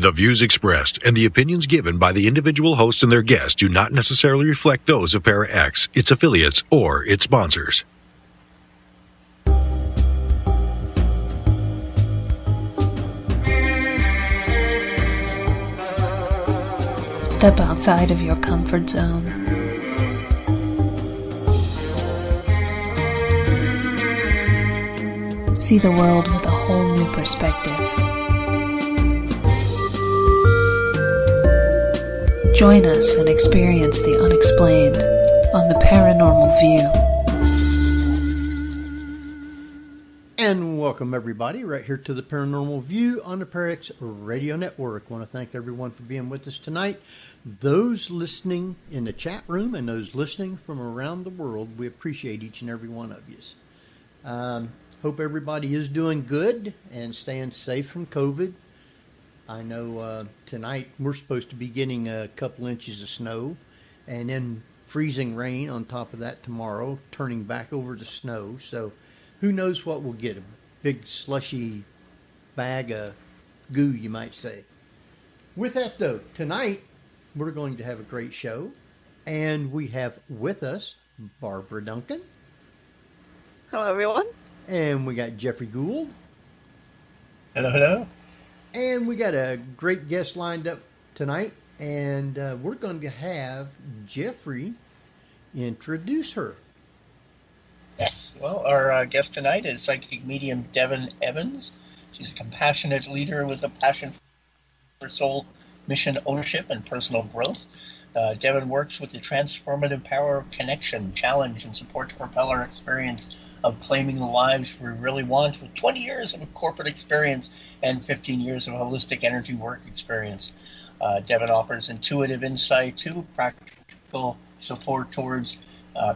The views expressed and the opinions given by the individual host and their guests do not necessarily reflect those of Para X, its affiliates, or its sponsors. Step outside of your comfort zone. See the world with a whole new perspective. Join us and experience the unexplained on the Paranormal View. And welcome everybody right here to the Paranormal View on the Parax Radio Network. I want to thank everyone for being with us tonight. Those listening in the chat room and those listening from around the world, we appreciate each and every one of you. Hope everybody is doing good and staying safe from COVID. I know tonight we're supposed to be getting a couple inches of snow and then freezing rain on top of that tomorrow, turning back over to snow. So who knows what we'll get, a big slushy bag of goo, you might say. With that though, tonight we're going to have a great show, and we have with us Barbara Duncan. Hello everyone. And we got Geoffrey Gould. Hello, hello. And we got a great guest lined up tonight, and we're going to have Geoffrey introduce her. Yes. Well, our guest tonight is psychic medium Devin Evans. She's a compassionate leader with a passion for soul, mission, ownership, and personal growth. Devin works with the transformative power of connection, challenge, and support to propel our experience of claiming the lives we really want, with 20 years of corporate experience and 15 years of holistic energy work experience. Devin offers intuitive insight to practical support towards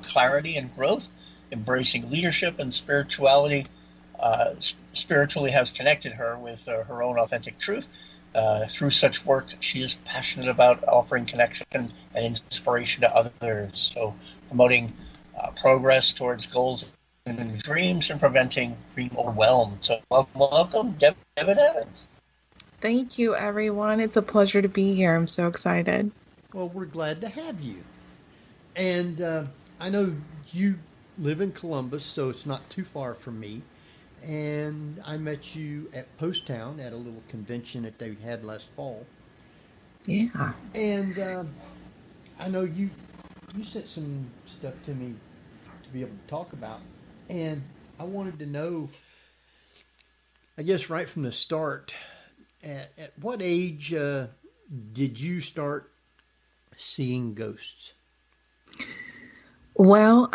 clarity and growth, embracing leadership and spirituality. Spiritually has connected her with her own authentic truth. Through such work, she is passionate about offering connection and inspiration to others. So promoting progress towards goals and dreams and preventing being overwhelmed. So welcome, Devin Evans. Thank you, everyone. It's a pleasure to be here. I'm so excited. Well, we're glad to have you. And I know you live in Columbus, so it's not too far from me. And I met you at Post Town at a little convention that they had last fall. Yeah. And I know you sent some stuff to me to be able to talk about. And I wanted to know, I guess right from the start, at what age did you start seeing ghosts? Well,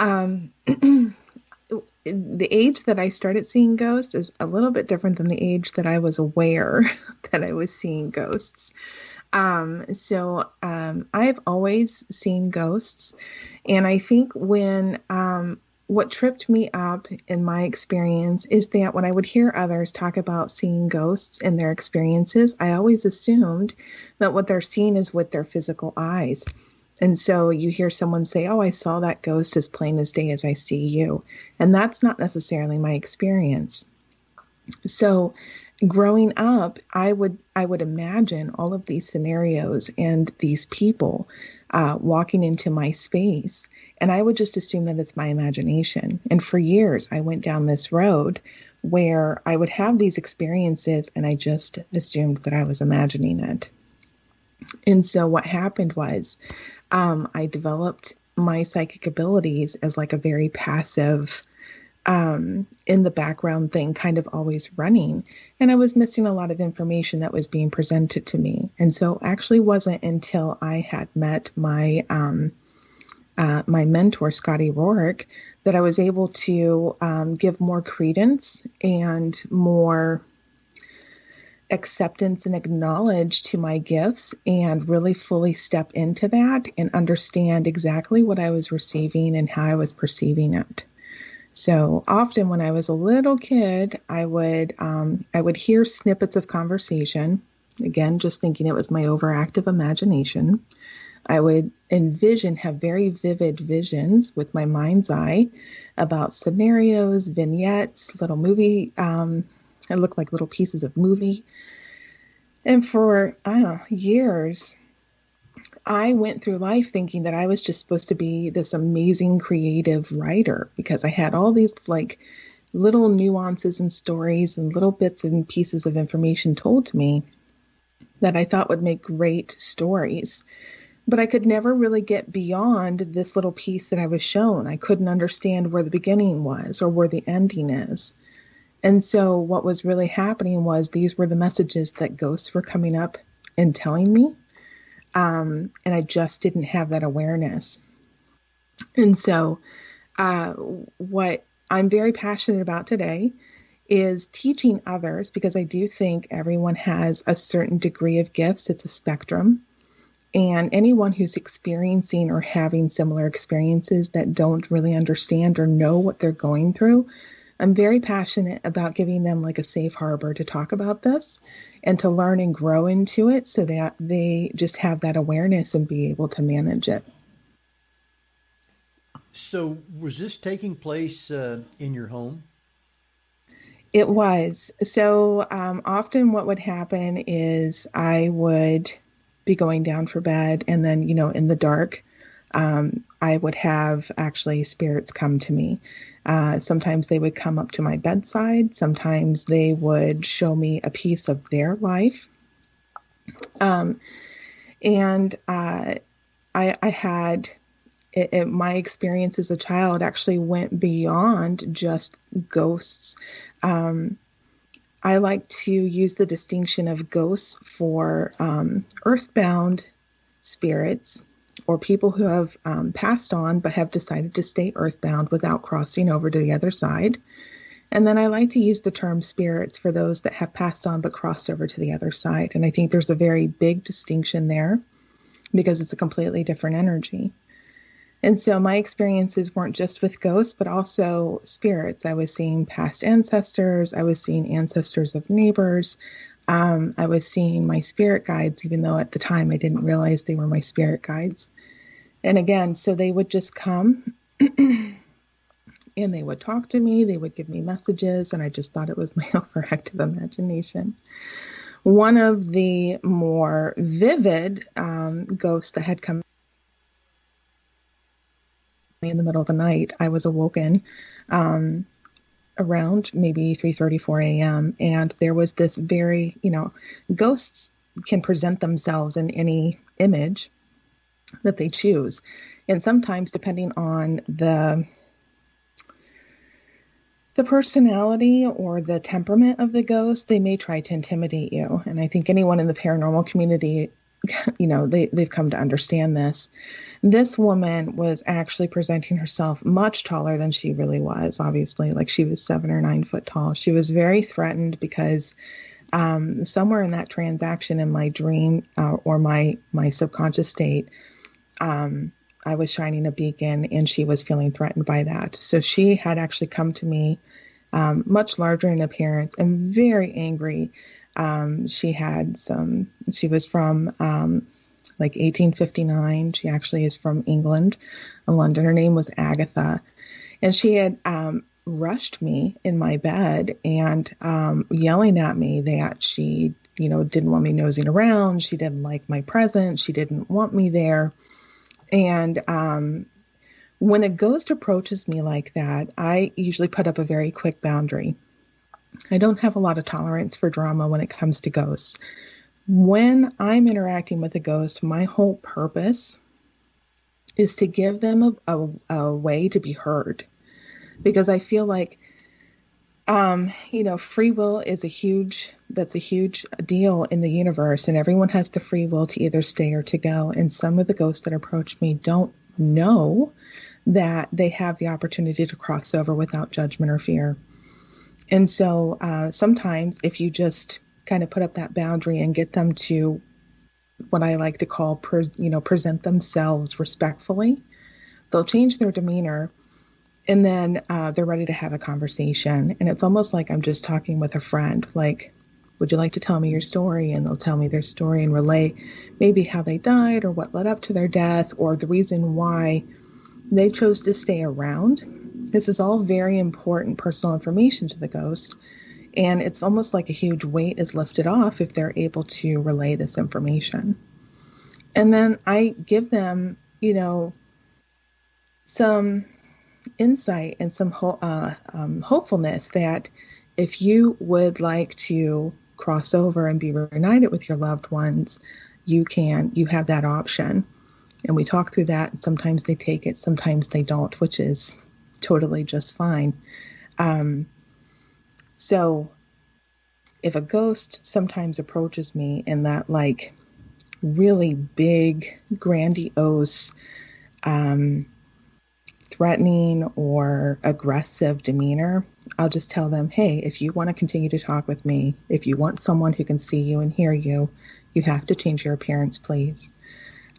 the age that I started seeing ghosts is a little bit different than the age that I was aware that I was seeing ghosts. So I've always seen ghosts. And I think what tripped me up in my experience is that when I would hear others talk about seeing ghosts in their experiences, I always assumed that what they're seeing is with their physical eyes. And so you hear someone say, "Oh, I saw that ghost as plain as day as I see you." And that's not necessarily my experience. So growing up, I would imagine all of these scenarios and these people walking into my space, and I would just assume that it's my imagination. And for years, I went down this road where I would have these experiences, and I just assumed that I was imagining it. And so what happened was I developed my psychic abilities as like a very passive in the background thing, kind of always running. And I was missing a lot of information that was being presented to me. And so actually wasn't until I had met my my mentor, Scotty Rourke, that I was able to give more credence and more acceptance and acknowledge to my gifts and really fully step into that and understand exactly what I was receiving and how I was perceiving it. So often when I was a little kid, I would hear snippets of conversation, again, just thinking it was my overactive imagination. I would have very vivid visions with my mind's eye about scenarios, vignettes, little movie. It looked like little pieces of movie. And for, I don't know, years, I went through life thinking that I was just supposed to be this amazing creative writer because I had all these like little nuances and stories and little bits and pieces of information told to me that I thought would make great stories. But I could never really get beyond this little piece that I was shown. I couldn't understand where the beginning was or where the ending is. And so what was really happening was these were the messages that ghosts were coming up and telling me. And I just didn't have that awareness. And so what I'm very passionate about today is teaching others, because I do think everyone has a certain degree of gifts. It's a spectrum. And anyone who's experiencing or having similar experiences that don't really understand or know what they're going through, I'm very passionate about giving them like a safe harbor to talk about this and to learn and grow into it so that they just have that awareness and be able to manage it. So was this taking place in your home? It was. So often what would happen is I would be going down for bed, and then, in the dark, I would have actually spirits come to me. Sometimes they would come up to my bedside. Sometimes they would show me a piece of their life. And I had my experience as a child actually went beyond just ghosts. I like to use the distinction of ghosts for earthbound spirits or people who have passed on but have decided to stay earthbound without crossing over to the other side. And then I like to use the term spirits for those that have passed on but crossed over to the other side. And I think there's a very big distinction there because it's a completely different energy. And so my experiences weren't just with ghosts, but also spirits. I was seeing past ancestors. I was seeing ancestors of neighbors. I was seeing my spirit guides, even though at the time I didn't realize they were my spirit guides. And again, so they would just come and they would talk to me. They would give me messages. And I just thought it was my overactive imagination. One of the more vivid ghosts that had come in the middle of the night, I was awoken around maybe 3:30, 4 a.m. And there was this very, ghosts can present themselves in any image that they choose. And sometimes depending on the personality or the temperament of the ghost, they may try to intimidate you. And I think anyone in the paranormal community, they've come to understand this. This woman was actually presenting herself much taller than she really was, obviously, like she was 7 or 9 foot tall. She was very threatened because somewhere in that transaction in my dream or my subconscious state, I was shining a beacon and she was feeling threatened by that. So she had actually come to me much larger in appearance and very angry. She was from like 1859. She actually is from England, London. Her name was Agatha. And she had rushed me in my bed and yelling at me that she, didn't want me nosing around. She didn't like my presence. She didn't want me there. And when a ghost approaches me like that, I usually put up a very quick boundary. I don't have a lot of tolerance for drama when it comes to ghosts. When I'm interacting with a ghost, my whole purpose is to give them a way to be heard. Because I feel like, free will is a huge deal in the universe, and everyone has the free will to either stay or to go. And some of the ghosts that approach me don't know that they have the opportunity to cross over without judgment or fear. And so sometimes if you just kind of put up that boundary and get them to what I like to call, present themselves respectfully, they'll change their demeanor and then they're ready to have a conversation. And it's almost like I'm just talking with a friend, like, would you like to tell me your story? And they'll tell me their story and relay maybe how they died or what led up to their death or the reason why they chose to stay around. This is all very important personal information to the ghost. And it's almost like a huge weight is lifted off if they're able to relay this information. And then I give them, some insight and some hopefulness that if you would like to cross over and be reunited with your loved ones, you have that option. And we talk through that. And sometimes they take it, sometimes they don't, which is totally just fine. So if a ghost sometimes approaches me in that like really big, grandiose, threatening or aggressive demeanor, I'll just tell them, hey, if you want to continue to talk with me, if you want someone who can see you and hear you, you have to change your appearance, please.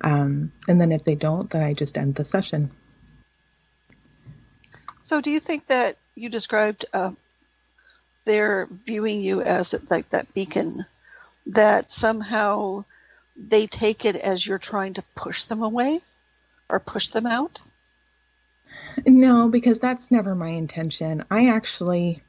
And then if they don't, then I just end the session. So do you think that you described they're viewing you as like that beacon, that somehow they take it as you're trying to push them away or push them out? No, because that's never my intention. I actually,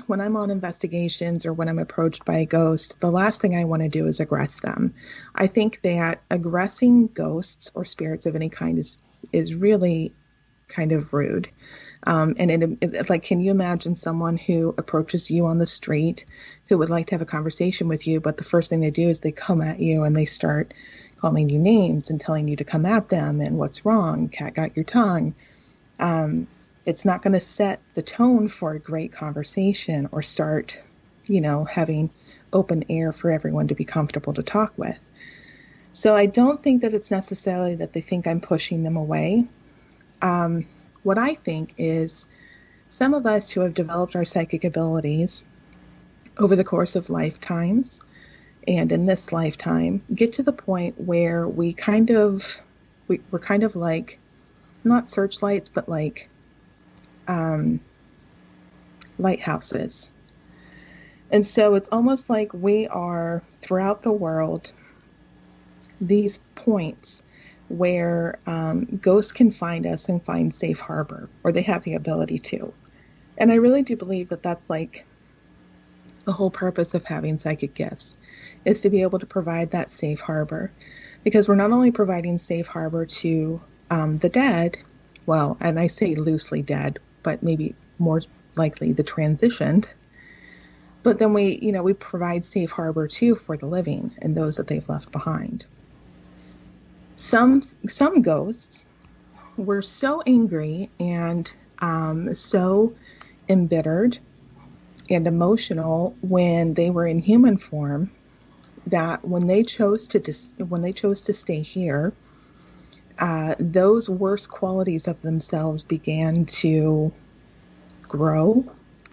when I'm on investigations or when I'm approached by a ghost, the last thing I want to do is aggress them. I think that aggressing ghosts or spirits of any kind is really kind of rude. And it, like, can you imagine someone who approaches you on the street who would like to have a conversation with you, but the first thing they do is they come at you and they start calling you names and telling you to come at them and what's wrong, cat got your tongue. It's not going to set the tone for a great conversation or start, having open air for everyone to be comfortable to talk with. So I don't think that it's necessarily that they think I'm pushing them away. What I think is some of us who have developed our psychic abilities over the course of lifetimes and in this lifetime get to the point where we're kind of like, not searchlights, but like lighthouses. And so it's almost like we are throughout the world these points where ghosts can find us and find safe harbor, or they have the ability to. And I really do believe that that's like the whole purpose of having psychic gifts, is to be able to provide that safe harbor. Because we're not only providing safe harbor to the dead, well, and I say loosely dead, but maybe more likely the transitioned, but then we provide safe harbor too for the living and those that they've left behind. Some ghosts were so angry and so embittered and emotional when they were in human form that when they chose to stay here, those worst qualities of themselves began to grow.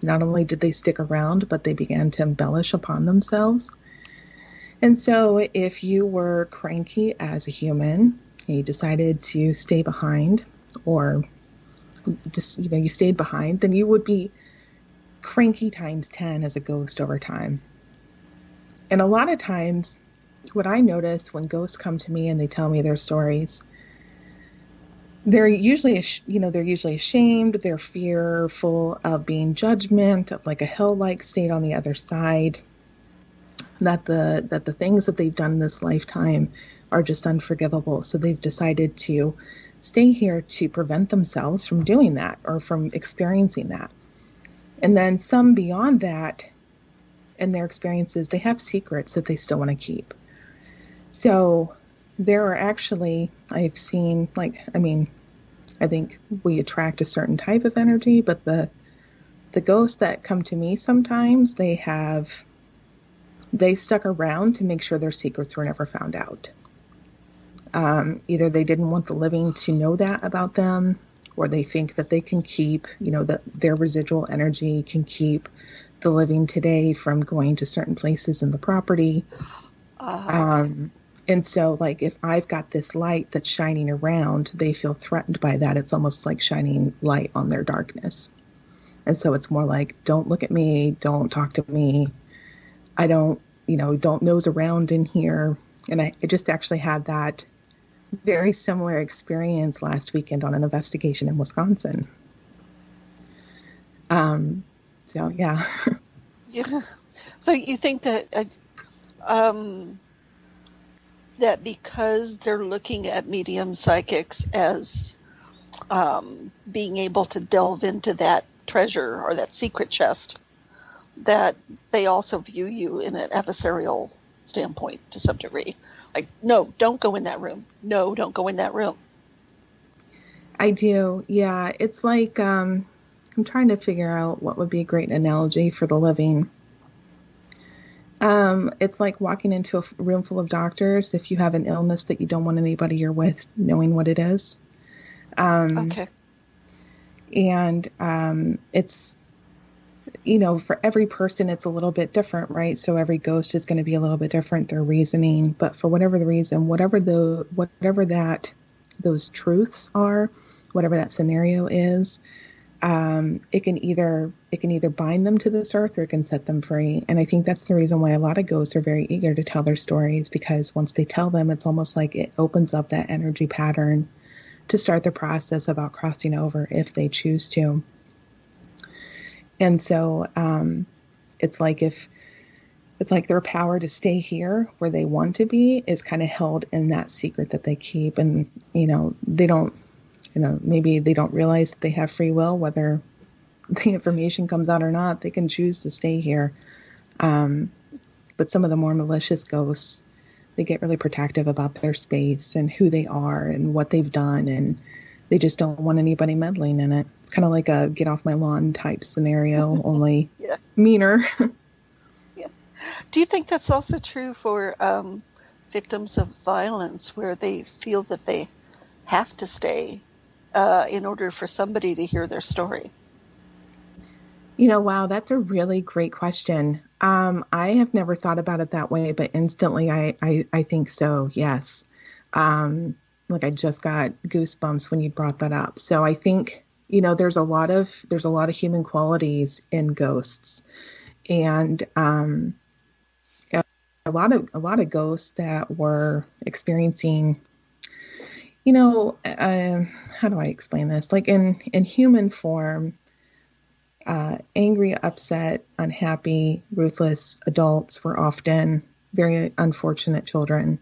Not only did they stick around, but they began to embellish upon themselves. And so if you were cranky as a human, and you decided to stay behind, or just, you stayed behind, then you would be cranky times 10 as a ghost over time. And a lot of times, what I notice when ghosts come to me and they tell me their stories, they're usually ashamed, they're fearful of being judgment, of like a hell-like state on the other side, that the things that they've done in this lifetime are just unforgivable. So they've decided to stay here to prevent themselves from doing that or from experiencing that. And then some beyond that, in their experiences, they have secrets that they still want to keep. So there are actually, I've seen, I think we attract a certain type of energy, but the ghosts that come to me sometimes, they stuck around to make sure their secrets were never found out. Either they didn't want the living to know that about them, or they think that they can keep, that their residual energy can keep the living today from going to certain places in the property. And so, like, if I've got this light that's shining around, they feel threatened by that. It's almost like shining light on their darkness. And so it's more like, don't look at me, don't talk to me. I don't nose around in here. And I just actually had that very similar experience last weekend on an investigation in Wisconsin. So, yeah. Yeah. So you think that that because they're looking at medium psychics as being able to delve into that treasure or that secret chest, that they also view you in an adversarial standpoint to some degree. Like, no, don't go in that room. No, don't go in that room. I do. Yeah. It's like, I'm trying to figure out what would be a great analogy for the living. It's like walking into a room full of doctors if you have an illness that you don't want anybody you're with knowing what it is. Okay. And it's, for every person, it's a little bit different, right? So every ghost is going to be a little bit different, their reasoning. But for whatever the reason, whatever those truths are, whatever that scenario is, it can either bind them to this earth or it can set them free. And I think that's the reason why a lot of ghosts are very eager to tell their stories, because once they tell them, it's almost like it opens up that energy pattern to start the process about crossing over if they choose to. And so it's like their power to stay here where they want to be is kind of held in that secret that they keep. And, they don't, maybe they don't realize that they have free will, whether the information comes out or not. They can choose to stay here. But some of the more malicious ghosts, they get really protective about their space and who they are and what they've done. And they just don't want anybody meddling in it. It's kind of like a get off my lawn type scenario, only Yeah. meaner. Yeah. Do you think that's also true for victims of violence, where they feel that they have to stay in order for somebody to hear their story? Wow, that's a really great question. I have never thought about it that way, but instantly I think so, yes. Like I just got goosebumps when you brought that up. So I think, there's a lot of human qualities in ghosts, and a lot of ghosts that were experiencing, how do I explain this? Like in human form, angry, upset, unhappy, ruthless adults were often very unfortunate children.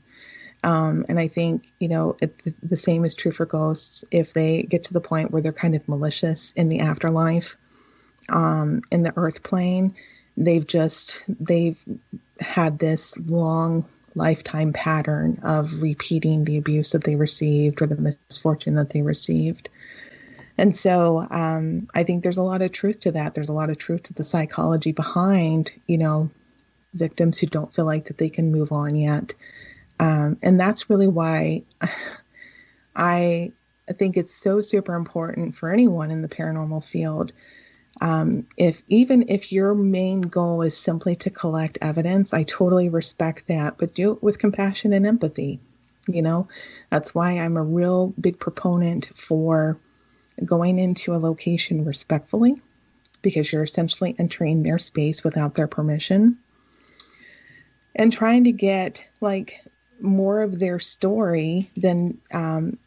And I think, the same is true for ghosts. If they get to the point where they're kind of malicious in the afterlife, in the earth plane, they've had this long lifetime pattern of repeating the abuse that they received or the misfortune that they received. And so I think there's a lot of truth to that. There's a lot of truth to the psychology behind, victims who don't feel like that they can move on yet. And that's really why I think it's so super important for anyone in the paranormal field. Even if your main goal is simply to collect evidence, I totally respect that, but do it with compassion and empathy. That's why I'm a real big proponent for going into a location respectfully, because you're essentially entering their space without their permission, and trying to get more of their story than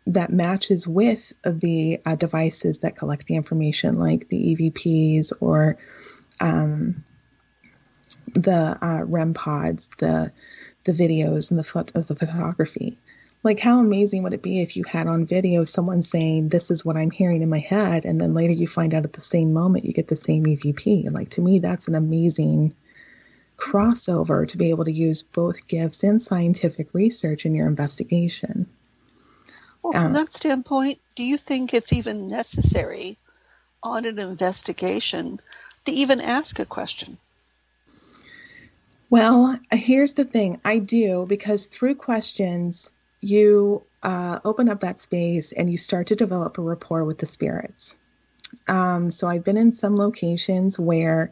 that matches with the devices that collect the information, like the EVPs or the REM pods, the videos and the photography. Like, how amazing would it be if you had on video someone saying, this is what I'm hearing in my head, and then later you find out at the same moment you get the same EVP. And to me, that's an amazing crossover to be able to use both gifts and scientific research in your investigation. Well, from that standpoint, do you think it's even necessary on an investigation to even ask a question? Well, here's the thing. I do, because through questions, you open up that space and you start to develop a rapport with the spirits. So I've been in some locations where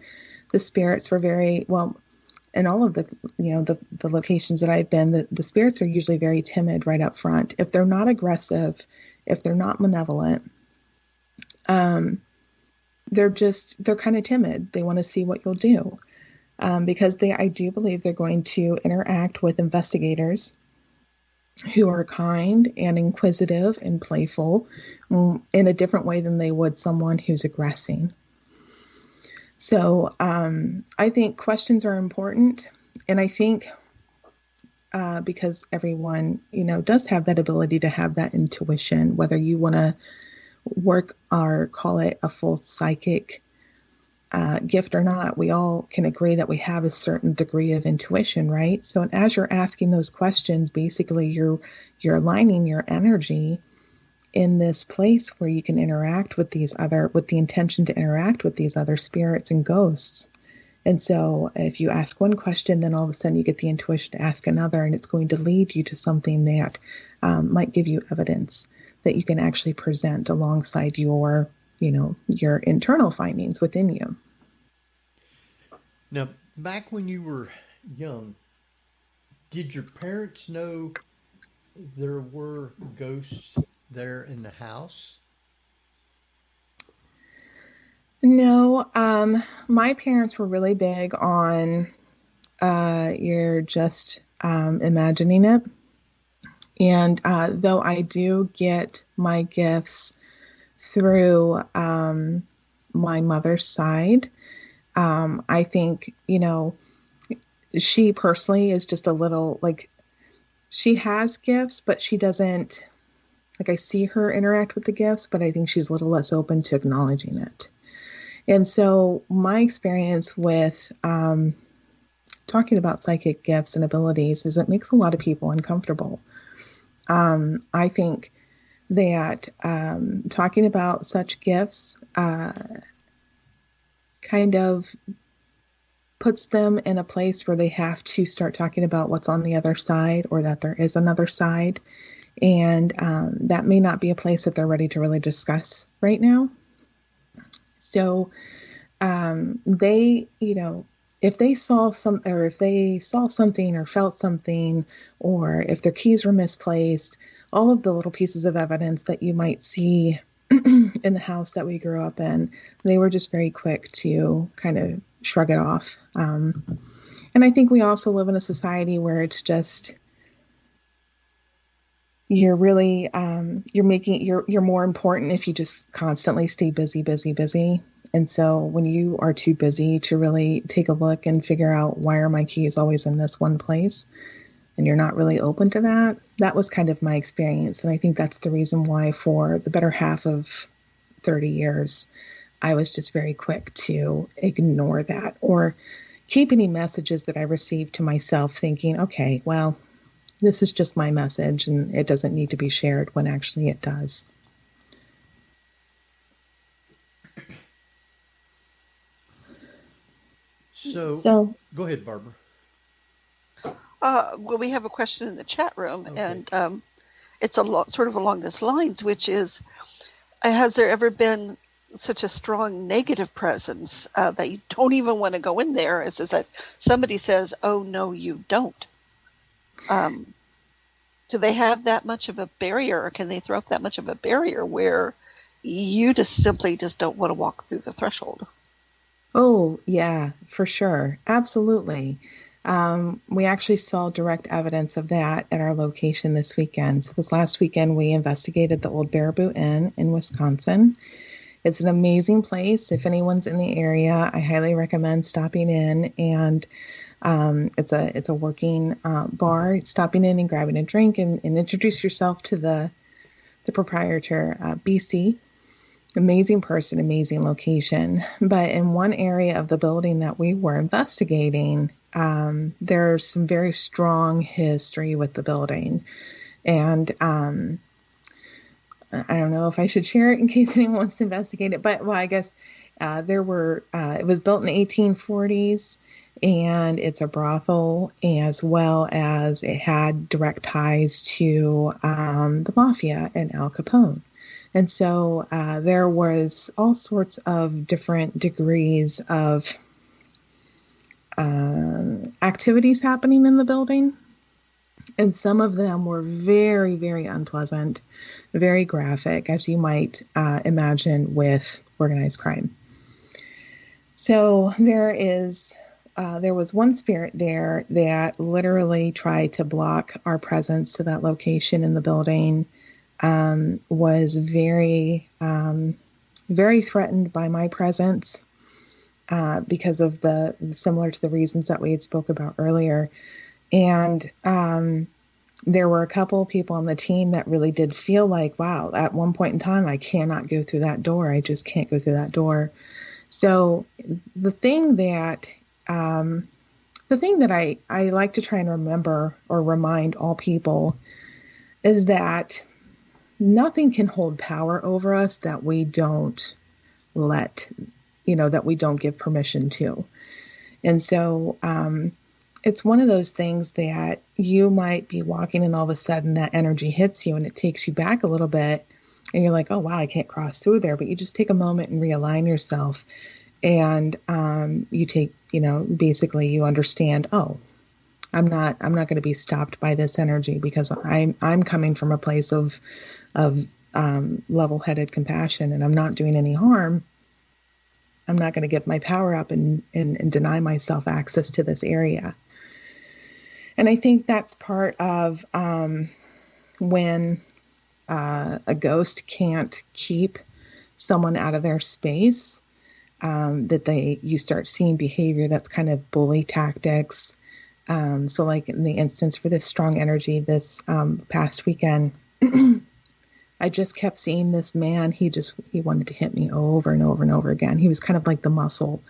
the spirits were very, well, in all of the locations that I've been, the spirits are usually very timid right up front. If they're not aggressive, if they're not malevolent, they're kind of timid. They want to see what you'll do, because I do believe they're going to interact with investigators who are kind and inquisitive and playful in a different way than they would someone who's aggressing. So I think questions are important. And I think because everyone, does have that ability to have that intuition, whether you want to work or call it a full psychic gift or not, we all can agree that we have a certain degree of intuition, right? So as you're asking those questions, basically you're aligning your energy in this place where you can interact with with the intention to interact with these other spirits and ghosts. And so if you ask one question, then all of a sudden you get the intuition to ask another, and it's going to lead you to something that might give you evidence that you can actually present alongside your internal findings within you. Now, back when you were young, did your parents know there were ghosts there in the house? No, my parents were really big on you're just imagining it. And though I do get my gifts through my mother's side, I think, she personally is just a little she has gifts, but she doesn't, I see her interact with the gifts, but I think she's a little less open to acknowledging it. And so my experience with talking about psychic gifts and abilities is it makes a lot of people uncomfortable. I think that talking about such gifts kind of puts them in a place where they have to start talking about what's on the other side, or that there is another side. And that may not be a place that they're ready to really discuss right now. So they, if they saw something or felt something, or if their keys were misplaced, all of the little pieces of evidence that you might see in the house that we grew up in, they were just very quick to kind of shrug it off. And I think we also live in a society where it's just, you're really, you're more important if you just constantly stay busy. And so when you are too busy to really take a look and figure out, why are my keys always in this one place? And you're not really open to that. That was kind of my experience. And I think that's the reason why for the better half of 30 years, I was just very quick to ignore that, or keep any messages that I received to myself, thinking, okay, well, this is just my message and it doesn't need to be shared, when actually it does. So go ahead, Barbara. Well, we have a question in the chat room, okay. And it's sort of along this lines, which is, has there ever been such a strong negative presence that you don't even want to go in there? It's that somebody says, "Oh no, you don't." Do they have that much of a barrier, or can they throw up that much of a barrier where you just simply don't want to walk through the threshold? Oh, yeah, for sure. Absolutely. We actually saw direct evidence of that at our location this weekend. So this last weekend, we investigated the old Baraboo Inn in Wisconsin. It's an amazing place. If anyone's in the area, I highly recommend stopping in. And it's a working bar. Stopping in and grabbing a drink and introduce yourself to the proprietor, BC. Amazing person, amazing location. But in one area of the building that we were investigating, there's some very strong history with the building. And I don't know if I should share it in case anyone wants to investigate it. But, well, I guess it was built in the 1840s. And it's a brothel, as well as it had direct ties to the mafia and Al Capone. And so there was all sorts of different degrees of activities happening in the building. And some of them were very, very unpleasant, very graphic, as you might imagine with organized crime. So there was one spirit there that literally tried to block our presence to that location in the building. Was very, very threatened by my presence. because of the similar to the reasons that we had spoke about earlier. And there were a couple of people on the team that really did feel like, wow, at one point in time, I cannot go through that door. I just can't go through that door. So the thing that I like to try and remember or remind all people is that nothing can hold power over us that we don't that we don't give permission to. And so it's one of those things that you might be walking and all of a sudden that energy hits you and it takes you back a little bit and you're like, oh, wow, I can't cross through there. But you just take a moment and realign yourself and you take, basically you understand, oh, I'm not going to be stopped by this energy because I'm coming from a place of level-headed compassion and I'm not doing any harm. I'm not going to get my power up and deny myself access to this area. And I think that's part of when a ghost can't keep someone out of their space, that you start seeing behavior that's kind of bully tactics. So like in the instance for this strong energy this past weekend, I just kept seeing this man. He wanted to hit me over and over and over again. He was kind of like the muscle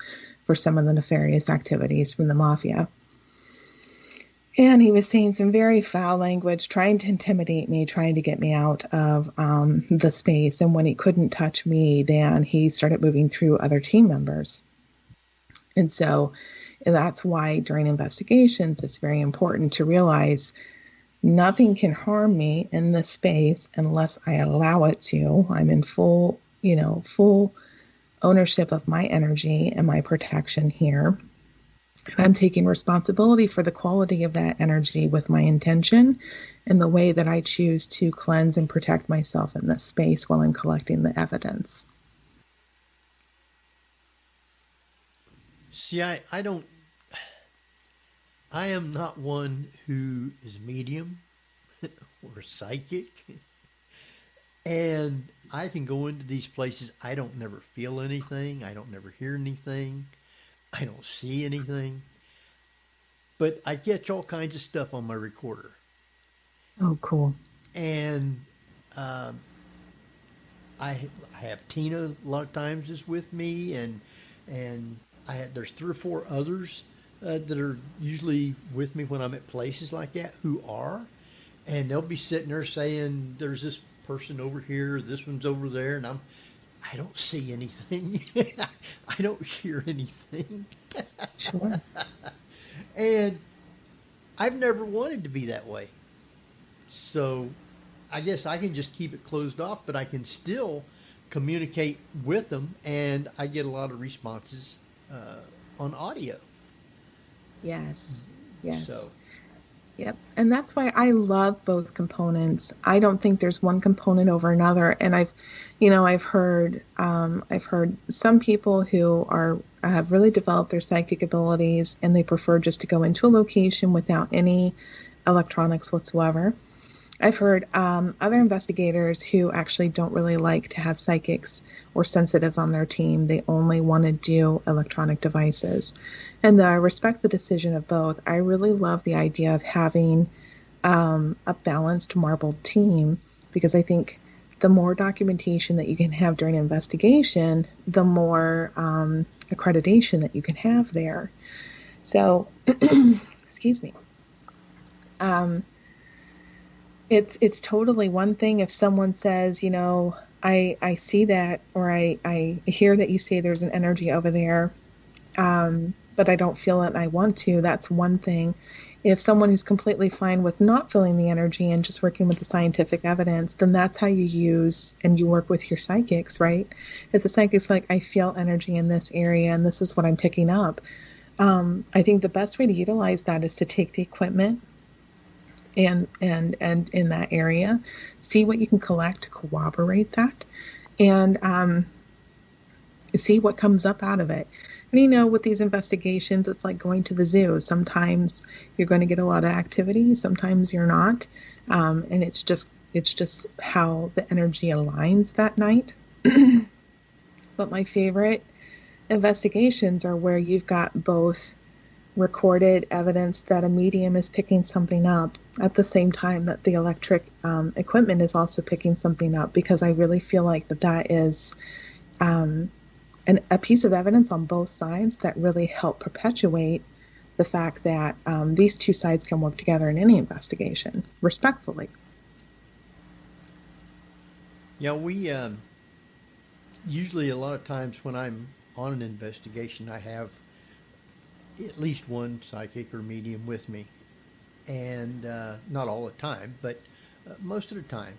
for some of the nefarious activities from the mafia. And he was saying some very foul language, trying to intimidate me, trying to get me out of the space. And when he couldn't touch me, then he started moving through other team members. And so that's why during investigations, it's very important to realize nothing can harm me in this space unless I allow it to. I'm in full ownership of my energy and my protection here. And I'm taking responsibility for the quality of that energy with my intention and the way that I choose to cleanse and protect myself in this space while I'm collecting the evidence. See, I am not one who is medium or psychic. And I can go into these places. I don't never feel anything. I don't never hear anything. I don't see anything. But I catch all kinds of stuff on my recorder. Oh, cool. And I have Tina a lot of times is with me, and there's 3 or 4 others that are usually with me when I'm at places like that who are, and they'll be sitting there saying, there's this person over here, this one's over there, and I don't see anything. I don't hear anything. Sure. And I've never wanted to be that way. So I guess I can just keep it closed off, but I can still communicate with them, and I get a lot of responses on audio. Yes. So. Yep. And that's why I love both components. I don't think there's one component over another. And I've heard some people who have really developed their psychic abilities and they prefer just to go into a location without any electronics whatsoever. I've heard other investigators who actually don't really like to have psychics or sensitives on their team. They only want to do electronic devices. And I respect the decision of both. I really love the idea of having a balanced marbled team, because I think the more documentation that you can have during an investigation, the more accreditation that you can have there. So, excuse me. It's totally one thing if someone says, I see that, or I hear that you say there's an energy over there, but I don't feel it and I want to. That's one thing. If someone who's completely fine with not feeling the energy and just working with the scientific evidence, then that's how you use and you work with your psychics, right? If the psychic's like, I feel energy in this area and this is what I'm picking up. I think the best way to utilize that is to take the equipment and in that area, see what you can collect to corroborate that, and see what comes up out of it. And with these investigations, it's like going to the zoo. Sometimes you're going to get a lot of activity, sometimes you're not, and it's just how the energy aligns that night. But my favorite investigations are where you've got both recorded evidence that a medium is picking something up at the same time that the electric equipment is also picking something up, because I really feel like that is a piece of evidence on both sides that really help perpetuate the fact that these two sides can work together in any investigation respectfully. Yeah, we usually a lot of times when I'm on an investigation, I have at least one psychic or medium with me, and not all the time, but most of the time.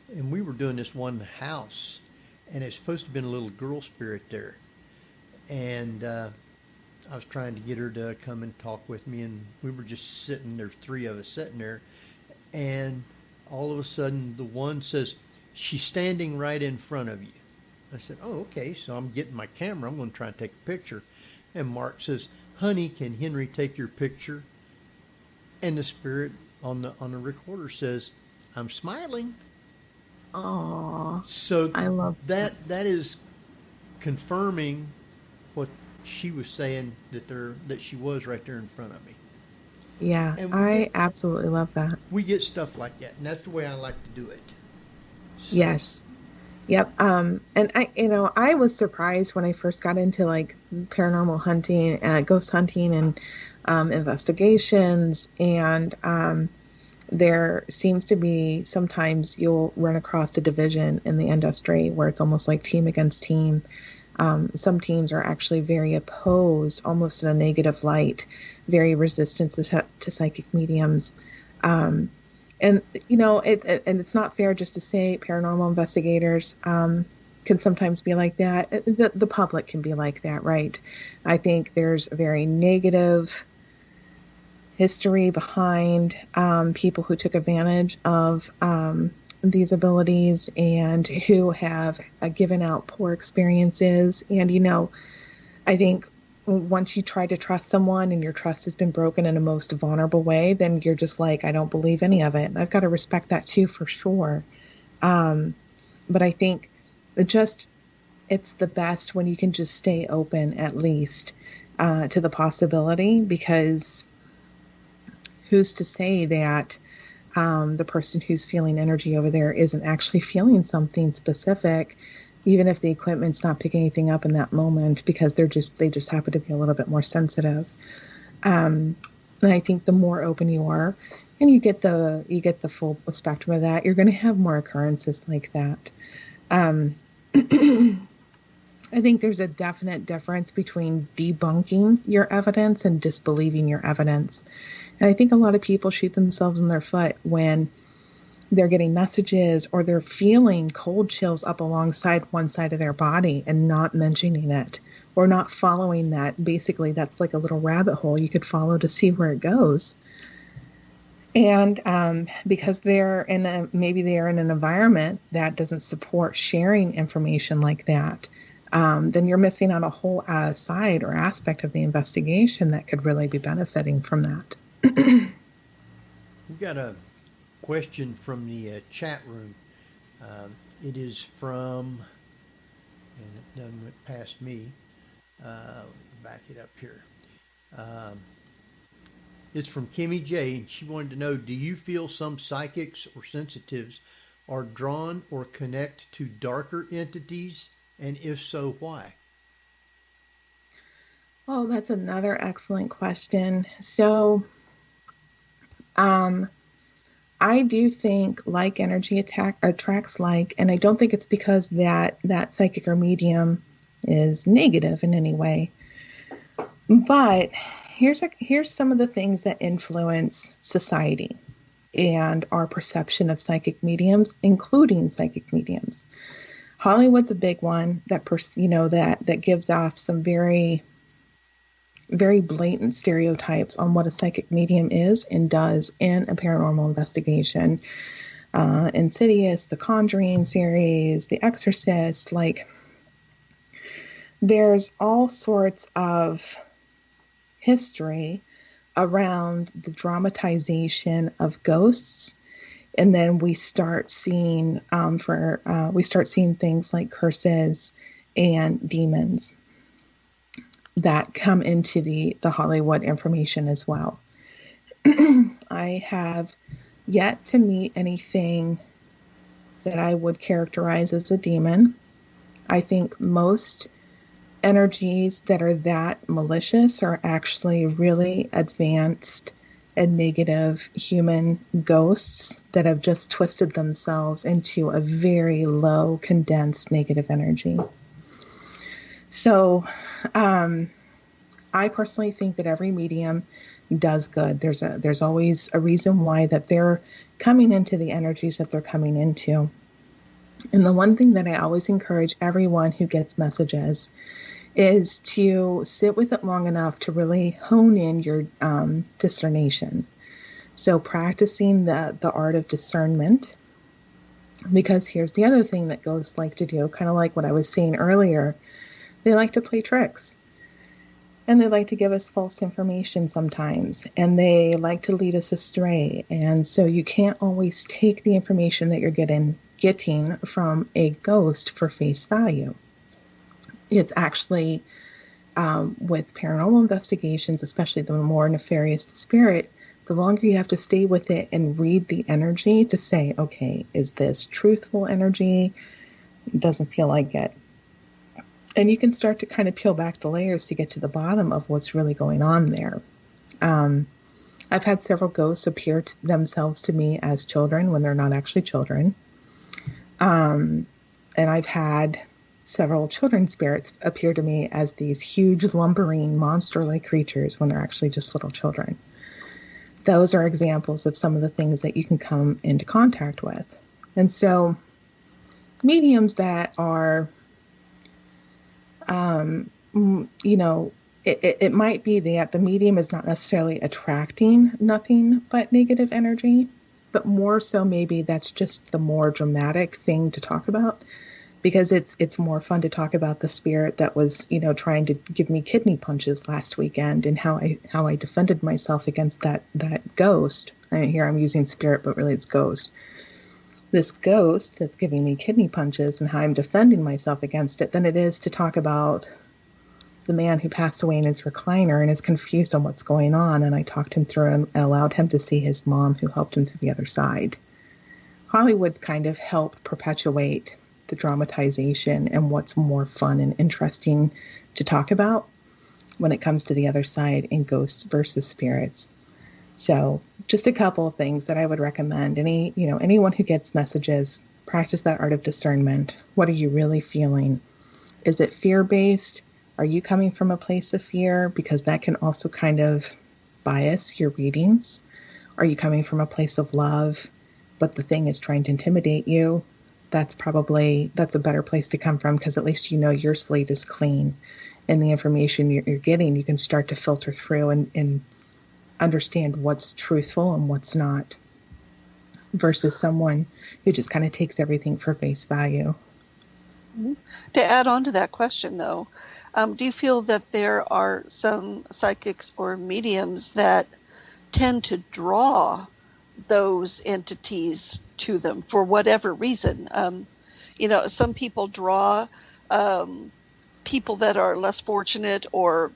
And we were doing this one house, and it's supposed to have been a little girl spirit there, and I was trying to get her to come and talk with me, and we were just sitting. There's three of us sitting there, and all of a sudden the one says, "She's standing right in front of you." I said, "Oh, okay." So I'm getting my camera. I'm going to try and take a picture. And Mark says, "Honey, can Henry take your picture?" And the spirit on the recorder says, "I'm smiling." Aww. So I love that. That is confirming what she was saying, that she was right there in front of me. Yeah, And I absolutely love that. We get stuff like that, and that's the way I like to do it. So, Yes. Yep. And I was surprised when I first got into like paranormal hunting, ghost hunting, and investigations. And there seems to be sometimes you'll run across a division in the industry where it's almost like team against team. Some teams are actually very opposed, almost in a negative light, very resistant to psychic mediums. And it's not fair just to say paranormal investigators can sometimes be like that. The public can be like that, right? I think there's a very negative history behind people who took advantage of these abilities and who have given out poor experiences. And, I think once you try to trust someone and your trust has been broken in a most vulnerable way, then you're just like, I don't believe any of it. And I've got to respect that too, for sure. But I think it's the best when you can just stay open, at least, to the possibility, because who's to say that the person who's feeling energy over there isn't actually feeling something specific, even if the equipment's not picking anything up in that moment, because they just happen to be a little bit more sensitive. And I think the more open you are, and you get the full spectrum of that, you're going to have more occurrences like that. I think there's a definite difference between debunking your evidence and disbelieving your evidence. And I think a lot of people shoot themselves in their foot when they're getting messages or they're feeling cold chills up alongside one side of their body and not mentioning it or not following that. Basically, that's like a little rabbit hole you could follow to see where it goes. And because maybe they're in an environment that doesn't support sharing information like that, then you're missing out a whole side or aspect of the investigation that could really be benefiting from that. We've got a question from the chat room. It is from, and it done went past me. Back it up here. It's from Kimmy J, and she wanted to know, do you feel some psychics or sensitives are drawn or connect to darker entities, and if so, why? Oh, that's another excellent question. So, I do think like energy attracts like, and I don't think it's because that psychic or medium is negative in any way. But here's some of the things that influence society and our perception of psychic mediums, including psychic mediums. Hollywood's a big one that gives off some very, very blatant stereotypes on what a psychic medium is and does in a paranormal investigation. Insidious, the Conjuring series, The Exorcist, there's all sorts of history around the dramatization of ghosts. And then we start seeing things like curses and demons. that come into the Hollywood information as well. I have yet to meet anything that I would characterize as a demon. I think most energies that are that malicious are actually really advanced and negative human ghosts that have just twisted themselves into a very low, condensed negative energy. So I personally think that every medium does good. There's always a reason why that they're coming into the energies that they're coming into. And the one thing that I always encourage everyone who gets messages is to sit with it long enough to really hone in your discernation. So practicing the art of discernment, because here's the other thing that ghosts like to do, kind of like what I was saying earlier, they like to play tricks. And they like to give us false information sometimes, and they like to lead us astray. And so you can't always take the information that you're getting from a ghost for face value. It's actually, with paranormal investigations, especially the more nefarious the spirit, the longer you have to stay with it and read the energy to say, okay, is this truthful energy? It doesn't feel like it. And you can start to kind of peel back the layers to get to the bottom of what's really going on there. I've had several ghosts appear themselves to me as children when they're not actually children. And I've had several children's spirits appear to me as these huge, lumbering, monster-like creatures when they're actually just little children. Those are examples of some of the things that you can come into contact with. And so mediums that are, it might be that the medium is not necessarily attracting nothing but negative energy, but more so maybe that's just the more dramatic thing to talk about, because it's more fun to talk about the spirit that was, trying to give me kidney punches last weekend and how I defended myself against that ghost. And here I'm using spirit, but really it's ghost. This ghost that's giving me kidney punches and how I'm defending myself against it than it is to talk about the man who passed away in his recliner and is confused on what's going on. And I talked him through and allowed him to see his mom who helped him through the other side. Hollywood kind of helped perpetuate the dramatization and what's more fun and interesting to talk about when it comes to the other side in ghosts versus spirits. So just a couple of things that I would recommend. Anyone who gets messages, practice that art of discernment. What are you really feeling? Is it fear-based? Are you coming from a place of fear? Because that can also kind of bias your readings. Are you coming from a place of love, but the thing is trying to intimidate you? That's a better place to come from, because at least your slate is clean. And the information you're getting, you can start to filter through and understand what's truthful and what's not, versus someone who just kind of takes everything for face value. To add on to that question, though, do you feel that there are some psychics or mediums that tend to draw those entities to them for whatever reason? Some people draw people that are less fortunate, or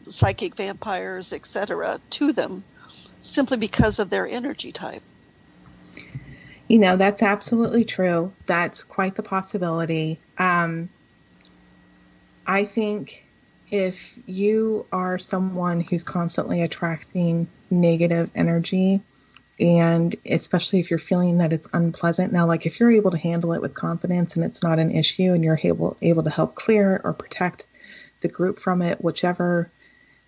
psychic vampires, etc., to them simply because of their energy type. That's absolutely true. That's quite the possibility. I think if you are someone who's constantly attracting negative energy, and especially if you're feeling that it's unpleasant. Now, like if you're able to handle it with confidence and it's not an issue and you're able to help clear or protect the group from it, whichever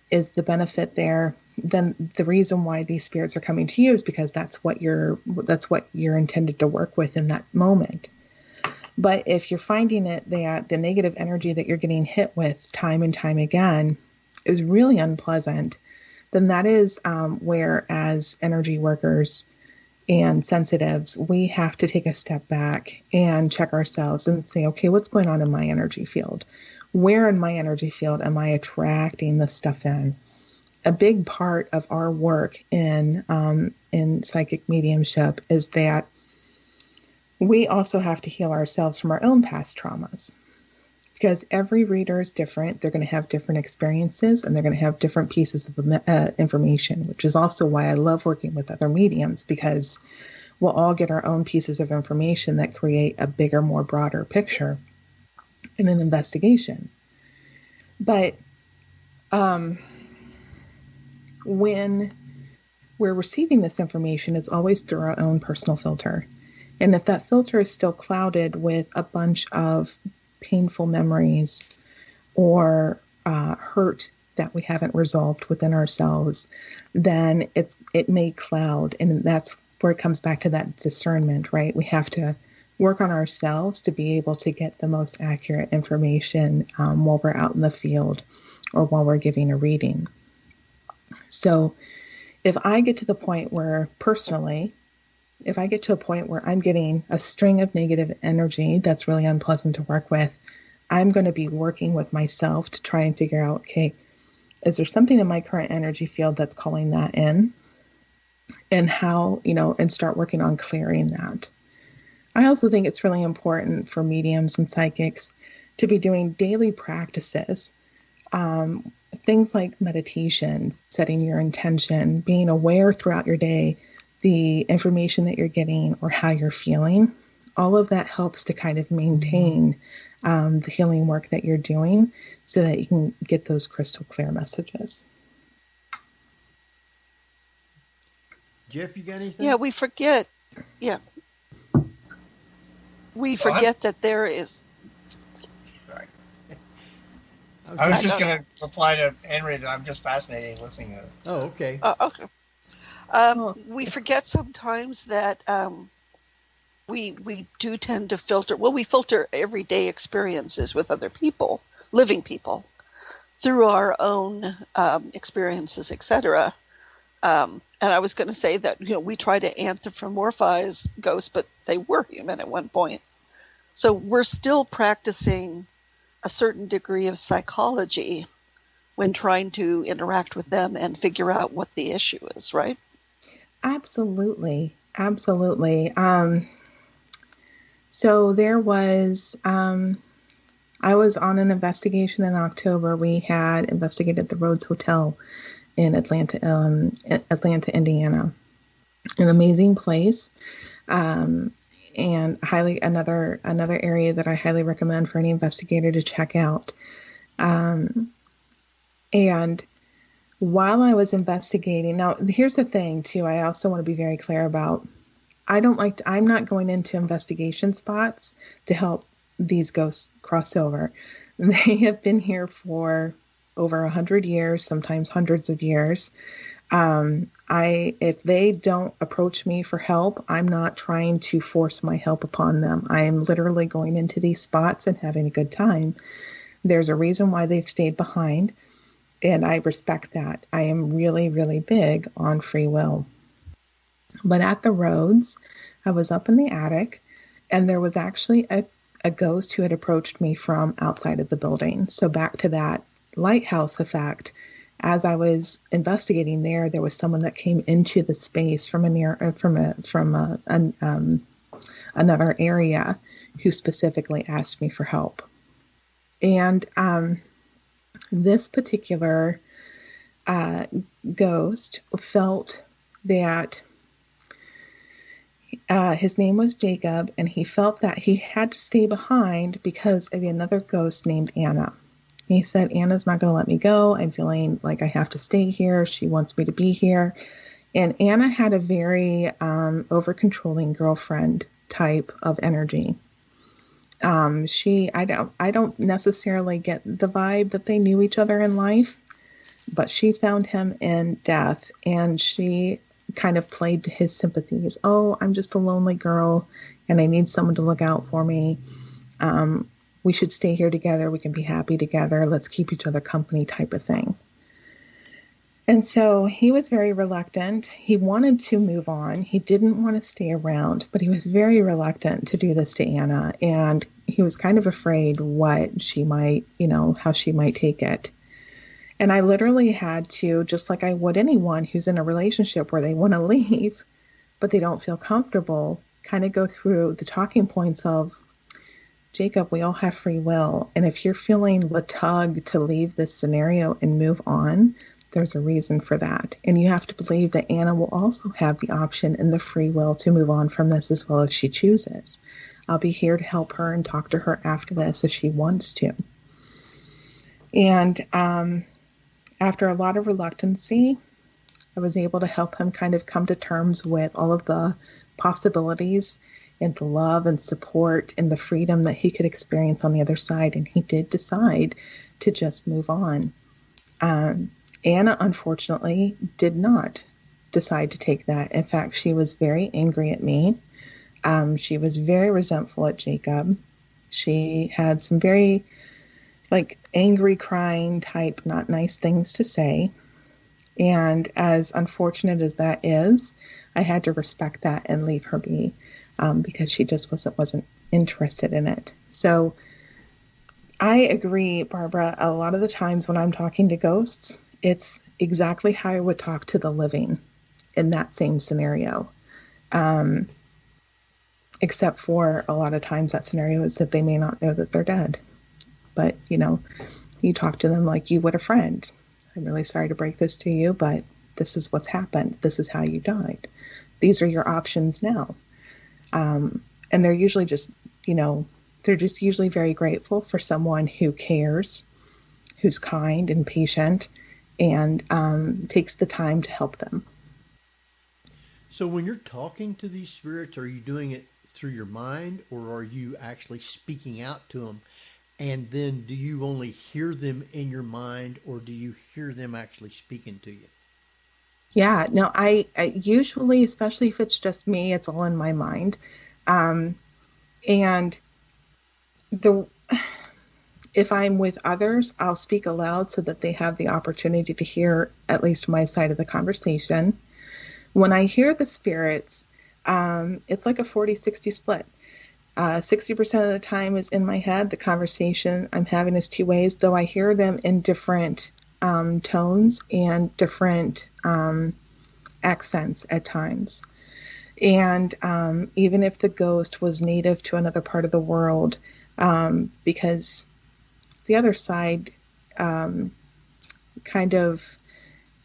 is the benefit there, then the reason why these spirits are coming to you is because that's what you're intended to work with in that moment. But if you're finding it that the negative energy that you're getting hit with time and time again is really unpleasant, then that is where, as energy workers and sensitives, we have to take a step back and check ourselves and say, okay, what's going on in my energy field? Where in my energy field am I attracting this stuff in? A big part of our work in psychic mediumship is that we also have to heal ourselves from our own past traumas. because every reader is different. They're going to have different experiences, and they're going to have different pieces of the information, which is also why I love working with other mediums, because we'll all get our own pieces of information that create a bigger, more broader picture in an investigation. But when we're receiving this information, it's always through our own personal filter. And if that filter is still clouded with a bunch of painful memories or hurt that we haven't resolved within ourselves, then it may cloud. And that's where it comes back to that discernment, right? We have to work on ourselves to be able to get the most accurate information while we're out in the field or while we're giving a reading. So if I get to the point where personally, if I get to a point where I'm getting a string of negative energy that's really unpleasant to work with, I'm going to be working with myself to try and figure out, okay, is there something in my current energy field that's calling that in? And how, and start working on clearing that. I also think it's really important for mediums and psychics to be doing daily practices, things like meditation, setting your intention, being aware throughout your day, the information that you're getting or how you're feeling. All of that helps to kind of maintain the healing work that you're doing so that you can get those crystal clear messages. Jeff, you got anything? Yeah, we forget. Yeah. We forget that there is. Sorry. I was just going to reply to Henry that I'm just fascinated listening to this. Oh, okay. Okay. We forget sometimes that we do tend to filter. Well, we filter everyday experiences with other people, living people, through our own experiences, etc. And I was going to say that we try to anthropomorphize ghosts, but they were human at one point. So we're still practicing a certain degree of psychology when trying to interact with them and figure out what the issue is, right? Absolutely. Absolutely. So there was, I was on an investigation in October. We had investigated the Rhodes Hotel in Atlanta, Indiana, an amazing place. And another area that I highly recommend for any investigator to check out. And while I was investigating, now here's the thing too, I also want to be very clear about, I'm not going into investigation spots to help these ghosts cross over. They have been here for over 100 years, sometimes hundreds of years. If they don't approach me for help, I'm not trying to force my help upon them. I am literally going into these spots and having a good time. There's a reason why they've stayed behind, and I respect that. I am really, really big on free will. But at the Rhodes, I was up in the attic, and there was actually a ghost who had approached me from outside of the building. So back to that lighthouse effect. As I was investigating there was someone that came into the space from another area who specifically asked me for help. And this particular ghost felt that his name was Jacob, and he felt that he had to stay behind because of another ghost named Anna. He said, Anna's not going to let me go. I'm feeling like I have to stay here. She wants me to be here. And Anna had a very over-controlling girlfriend type of energy. I don't necessarily get the vibe that they knew each other in life, but she found him in death, and she kind of played to his sympathies. Oh, I'm just a lonely girl, and I need someone to look out for me. We should stay here together. We can be happy together. Let's keep each other company type of thing. And so he was very reluctant. He wanted to move on. He didn't want to stay around, but he was very reluctant to do this to Anna. And he was kind of afraid what she might, how she might take it. And I literally had to, just like I would anyone who's in a relationship where they want to leave, but they don't feel comfortable, kind of go through the talking points of, Jacob, we all have free will. And if you're feeling the tug to leave this scenario and move on, there's a reason for that. And you have to believe that Anna will also have the option and the free will to move on from this as well if she chooses. I'll be here to help her and talk to her after this if she wants to. And after a lot of reluctancy, I was able to help him kind of come to terms with all of the possibilities and the love and support and the freedom that he could experience on the other side. And he did decide to just move on. Anna, unfortunately, did not decide to take that. In fact, she was very angry at me. She was very resentful at Jacob. She had some very, angry crying type, not nice things to say. And as unfortunate as that is, I had to respect that and leave her be, because she just wasn't interested in it. So I agree, Barbara, a lot of the times when I'm talking to ghosts, it's exactly how I would talk to the living in that same scenario. Except for a lot of times that scenario is that they may not know that they're dead. But, you talk to them like you would a friend. I'm really sorry to break this to you, but this is what's happened. This is how you died. These are your options now. And they're usually just, they're just usually very grateful for someone who cares, who's kind and patient, and takes the time to help them. So when you're talking to these spirits, are you doing it through your mind, or are you actually speaking out to them? And then do you only hear them in your mind, or do you hear them actually speaking to you? Yeah, no, I usually, especially if it's just me, it's all in my mind. And if I'm with others, I'll speak aloud so that they have the opportunity to hear at least my side of the conversation. When I hear the spirits, it's like a 40-60 split. 60% of the time is in my head. The conversation I'm having is two ways, though I hear them in different tones and different accents at times. And even if the ghost was native to another part of the world, because the other side kind of,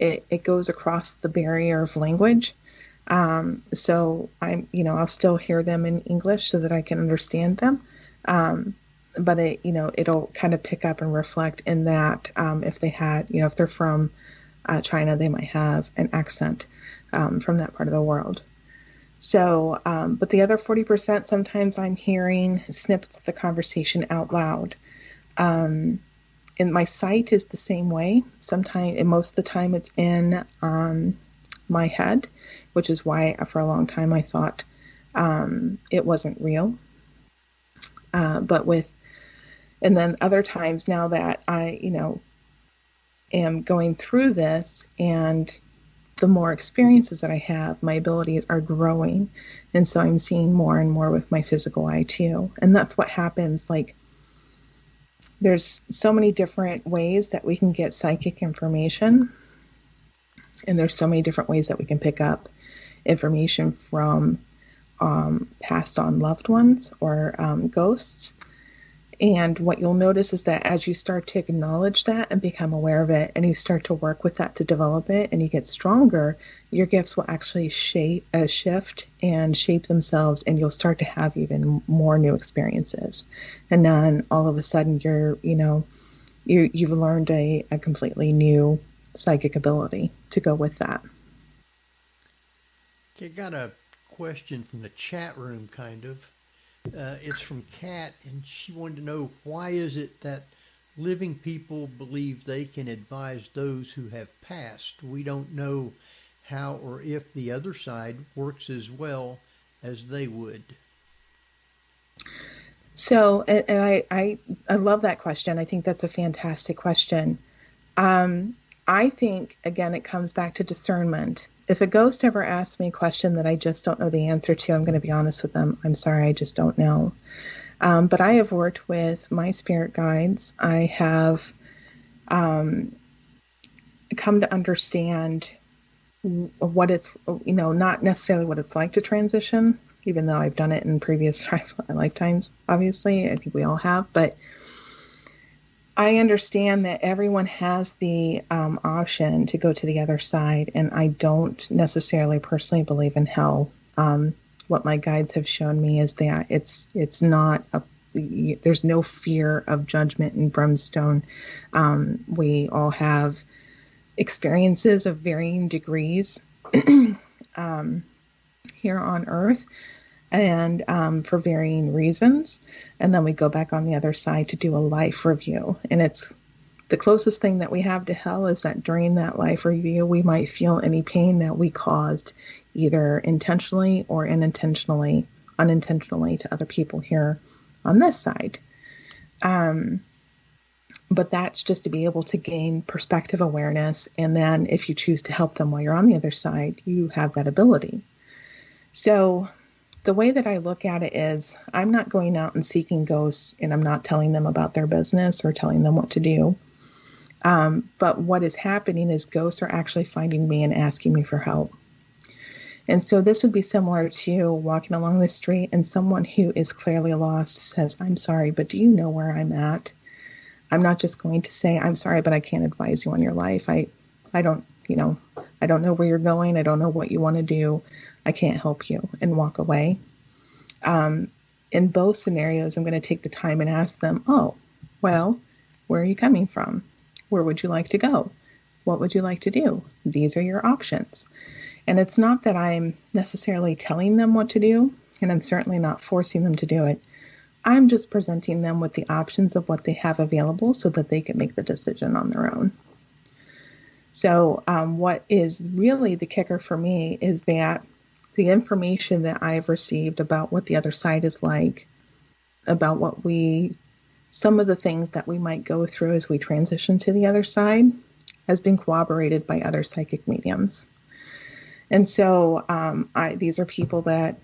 it goes across the barrier of language. So I'll still hear them in English so that I can understand them. But it'll kind of pick up and reflect in that, if they had, if they're from China, they might have an accent, from that part of the world. So, but the other 40%, sometimes I'm hearing snippets of the conversation out loud. And my sight is the same way. Sometimes, and most of the time it's in, my head, which is why for a long time I thought it wasn't real. And then other times now that I, am going through this, and the more experiences that I have, my abilities are growing. And so I'm seeing more and more with my physical eye too. And that's what happens. There's so many different ways that we can get psychic information. And there's so many different ways that we can pick up information from passed on loved ones or ghosts. And what you'll notice is that as you start to acknowledge that and become aware of it, and you start to work with that to develop it, and you get stronger, your gifts will actually shift and shape themselves, and you'll start to have even more new experiences. And then all of a sudden you've learned a completely new psychic ability to go with that. Okay, got a question from the chat room, kind of. It's from Kat, and she wanted to know, why is it that living people believe they can advise those who have passed? We don't know how or if the other side works as well as they would. So, and I love that question. I think that's a fantastic question. I think, again, it comes back to discernment. If a ghost ever asks me a question that I just don't know the answer to, I'm going to be honest with them. I'm sorry, I just don't know. But I have worked with my spirit guides. I have come to understand what it's, not necessarily what it's like to transition, even though I've done it in previous lifetimes, obviously. I think we all have. But I understand that everyone has the option to go to the other side, and I don't necessarily personally believe in hell. What my guides have shown me is that it's not there's no fear of judgment and brimstone. We all have experiences of varying degrees here on Earth, and for varying reasons. And then we go back on the other side to do a life review. And it's the closest thing that we have to hell is that during that life review, we might feel any pain that we caused either intentionally or unintentionally to other people here on this side. But that's just to be able to gain perspective awareness. And then if you choose to help them while you're on the other side, you have that ability. So the way that I look at it is I'm not going out and seeking ghosts, and I'm not telling them about their business or telling them what to do. But what is happening is ghosts are actually finding me and asking me for help. And so this would be similar to walking along the street and someone who is clearly lost says, "I'm sorry, but do you know where I'm at?" I'm not just going to say, "I'm sorry, but I can't advise you on your life. I don't know where you're going. I don't know what you want to do. I can't help you," and walk away. In both scenarios, I'm going to take the time and ask them, "Oh, well, where are you coming from? Where would you like to go? What would you like to do? These are your options." And it's not that I'm necessarily telling them what to do, and I'm certainly not forcing them to do it. I'm just presenting them with the options of what they have available so that they can make the decision on their own. So what is really the kicker for me is that the information that I've received about what the other side is like, about some of the things that we might go through as we transition to the other side, has been corroborated by other psychic mediums. And so these are people that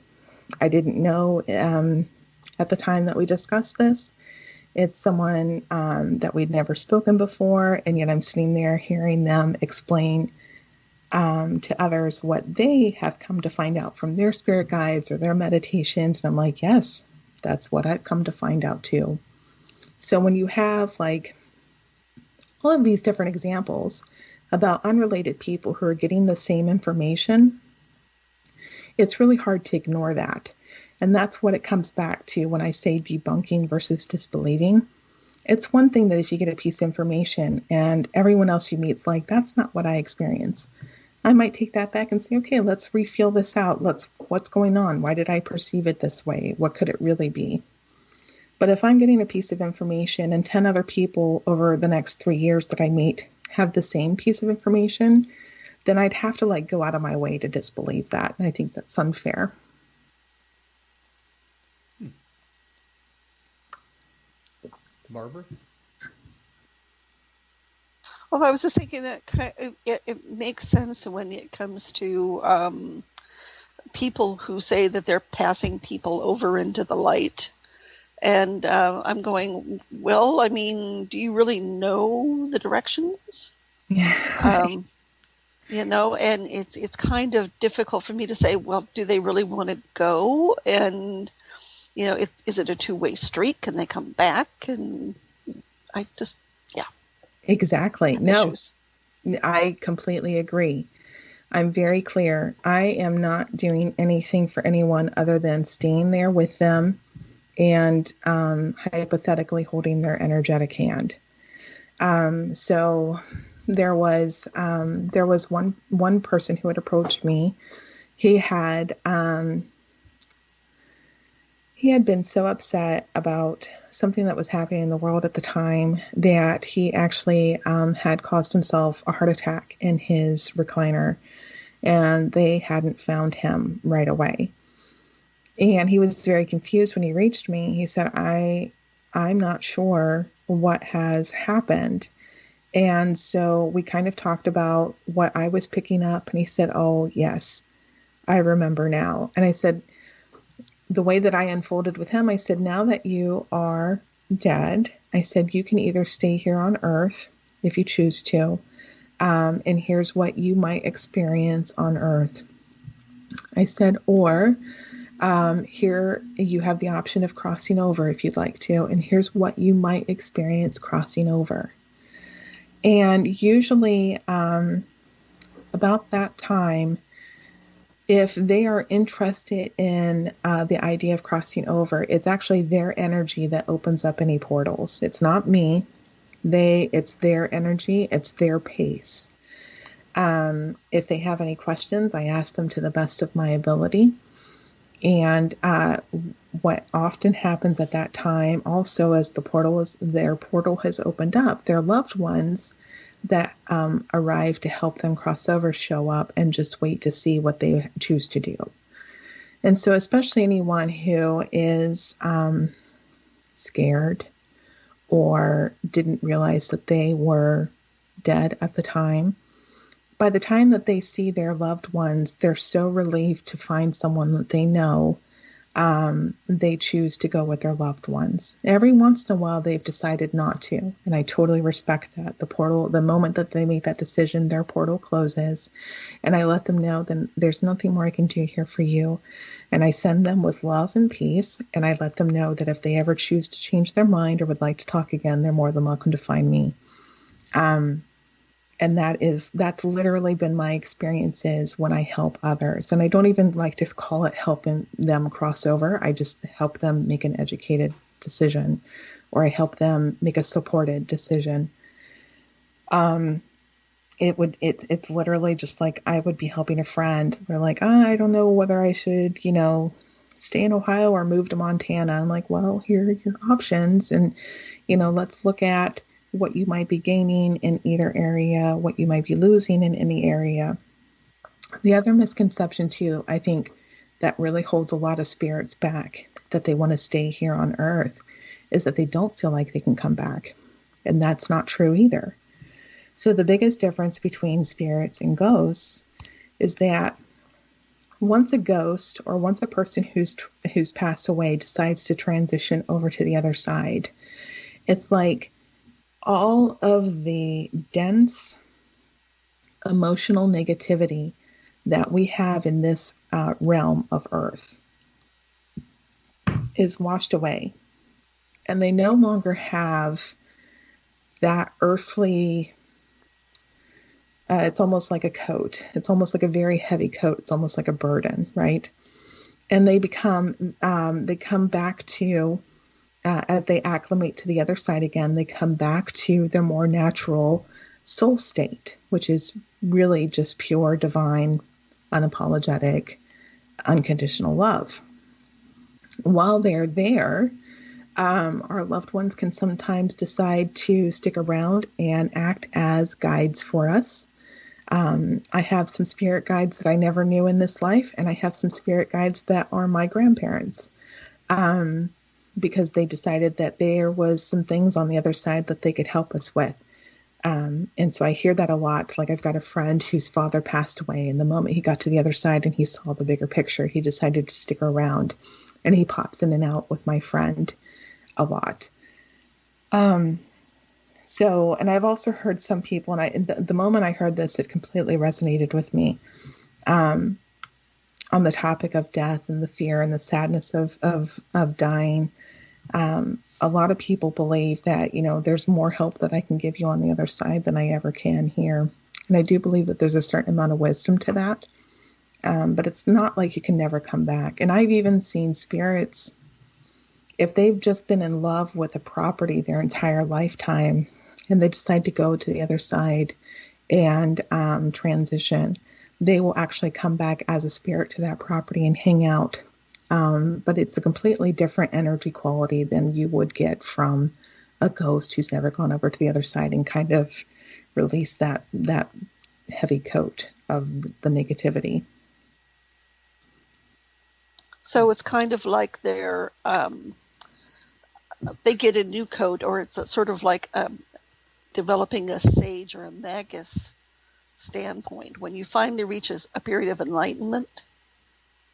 I didn't know at the time that we discussed this. It's someone that we'd never spoken before, and yet I'm sitting there hearing them explain to others what they have come to find out from their spirit guides or their meditations. And I'm like, yes, that's what I've come to find out too. So when you have like all of these different examples about unrelated people who are getting the same information, it's really hard to ignore that. And that's what it comes back to when I say debunking versus disbelieving. It's one thing that if you get a piece of information and everyone else you meet's like, "That's not what I experience," I might take that back and say, okay, let's refeel this out. What's going on? Why did I perceive it this way? What could it really be? But if I'm getting a piece of information and 10 other people over the next 3 years that I meet have the same piece of information, then I'd have to go out of my way to disbelieve that. And I think that's unfair. Barbara? Well, I was just thinking that it makes sense when it comes to people who say that they're passing people over into the light. And I'm going, well, I mean, do you really know the directions? Yeah. And it's kind of difficult for me to say, well, do they really want to go? And, is it a two-way street? Can they come back? And I just, yeah. Exactly. No, issues. I completely agree. I'm very clear. I am not doing anything for anyone other than staying there with them and hypothetically holding their energetic hand. So there was one person who had approached me. He had been so upset about something that was happening in the world at the time that he actually had caused himself a heart attack in his recliner, and they hadn't found him right away. And he was very confused when he reached me. He said, I'm not sure what has happened. And so we kind of talked about what I was picking up. And he said, "Oh, yes, I remember now." And I said, the way that I unfolded with him, I said, "Now that you are dead," I said, "you can either stay here on Earth if you choose to. And here's what you might experience on Earth." I said, "Or Here you have the option of crossing over if you'd like to, and here's what you might experience crossing over. And usually about that time, if they are interested in the idea of crossing over, it's actually their energy that opens up any portals. It's not me. It's their energy. It's their pace. If they have any questions, I ask them to the best of my ability. And what often happens at that time, also as their portal has opened up, their loved ones that arrive to help them cross over show up and just wait to see what they choose to do. And so especially anyone who is scared or didn't realize that they were dead at the time, by the time that they see their loved ones, they're so relieved to find someone that they know. They choose to go with their loved ones. Every once in a while, they've decided not to, and I totally respect that. The moment that they make that decision, their portal closes, and I let them know, then there's nothing more I can do here for you. And I send them with love and peace, and I let them know that if they ever choose to change their mind or would like to talk again, they're more than welcome to find me. And that's literally been my experiences when I help others. And I don't even like to call it helping them cross over. I just help them make an educated decision, or I help them make a supported decision. It's literally just like I would be helping a friend. They're like, I don't know whether I should, stay in Ohio or move to Montana. I'm like, well, here are your options. And, let's look at what you might be gaining in either area, what you might be losing in any area. The other misconception too, I think, that really holds a lot of spirits back, that they want to stay here on Earth, is that they don't feel like they can come back. And that's not true either. So the biggest difference between spirits and ghosts is that once a ghost, or once a person who's passed away decides to transition over to the other side, it's like all of the dense emotional negativity that we have in this realm of Earth is washed away. And they no longer have that earthly, it's almost like a coat. It's almost like a very heavy coat. It's almost like a burden, right? And they come back to, as they acclimate to the other side again, they come back to their more natural soul state, which is really just pure, divine, unapologetic, unconditional love. While they're there, our loved ones can sometimes decide to stick around and act as guides for us. I have some spirit guides that I never knew in this life, and I have some spirit guides that are my grandparents. Because they decided that there was some things on the other side that they could help us with. And so I hear that a lot. Like, I've got a friend whose father passed away, and the moment he got to the other side and he saw the bigger picture, he decided to stick around, and he pops in and out with my friend a lot. So, and I've also heard some people, and the moment I heard this, it completely resonated with me. On the topic of death and the fear and the sadness of dying. A lot of people believe that, there's more help that I can give you on the other side than I ever can here. And I do believe that there's a certain amount of wisdom to that. But it's not like you can never come back. And I've even seen spirits, if they've just been in love with a property their entire lifetime, and they decide to go to the other side and transition, they will actually come back as a spirit to that property and hang out. But it's a completely different energy quality than you would get from a ghost who's never gone over to the other side and kind of release that heavy coat of the negativity. So it's kind of like they get a new coat, or it's sort of like developing a sage or a magus standpoint when you finally reach a period of enlightenment,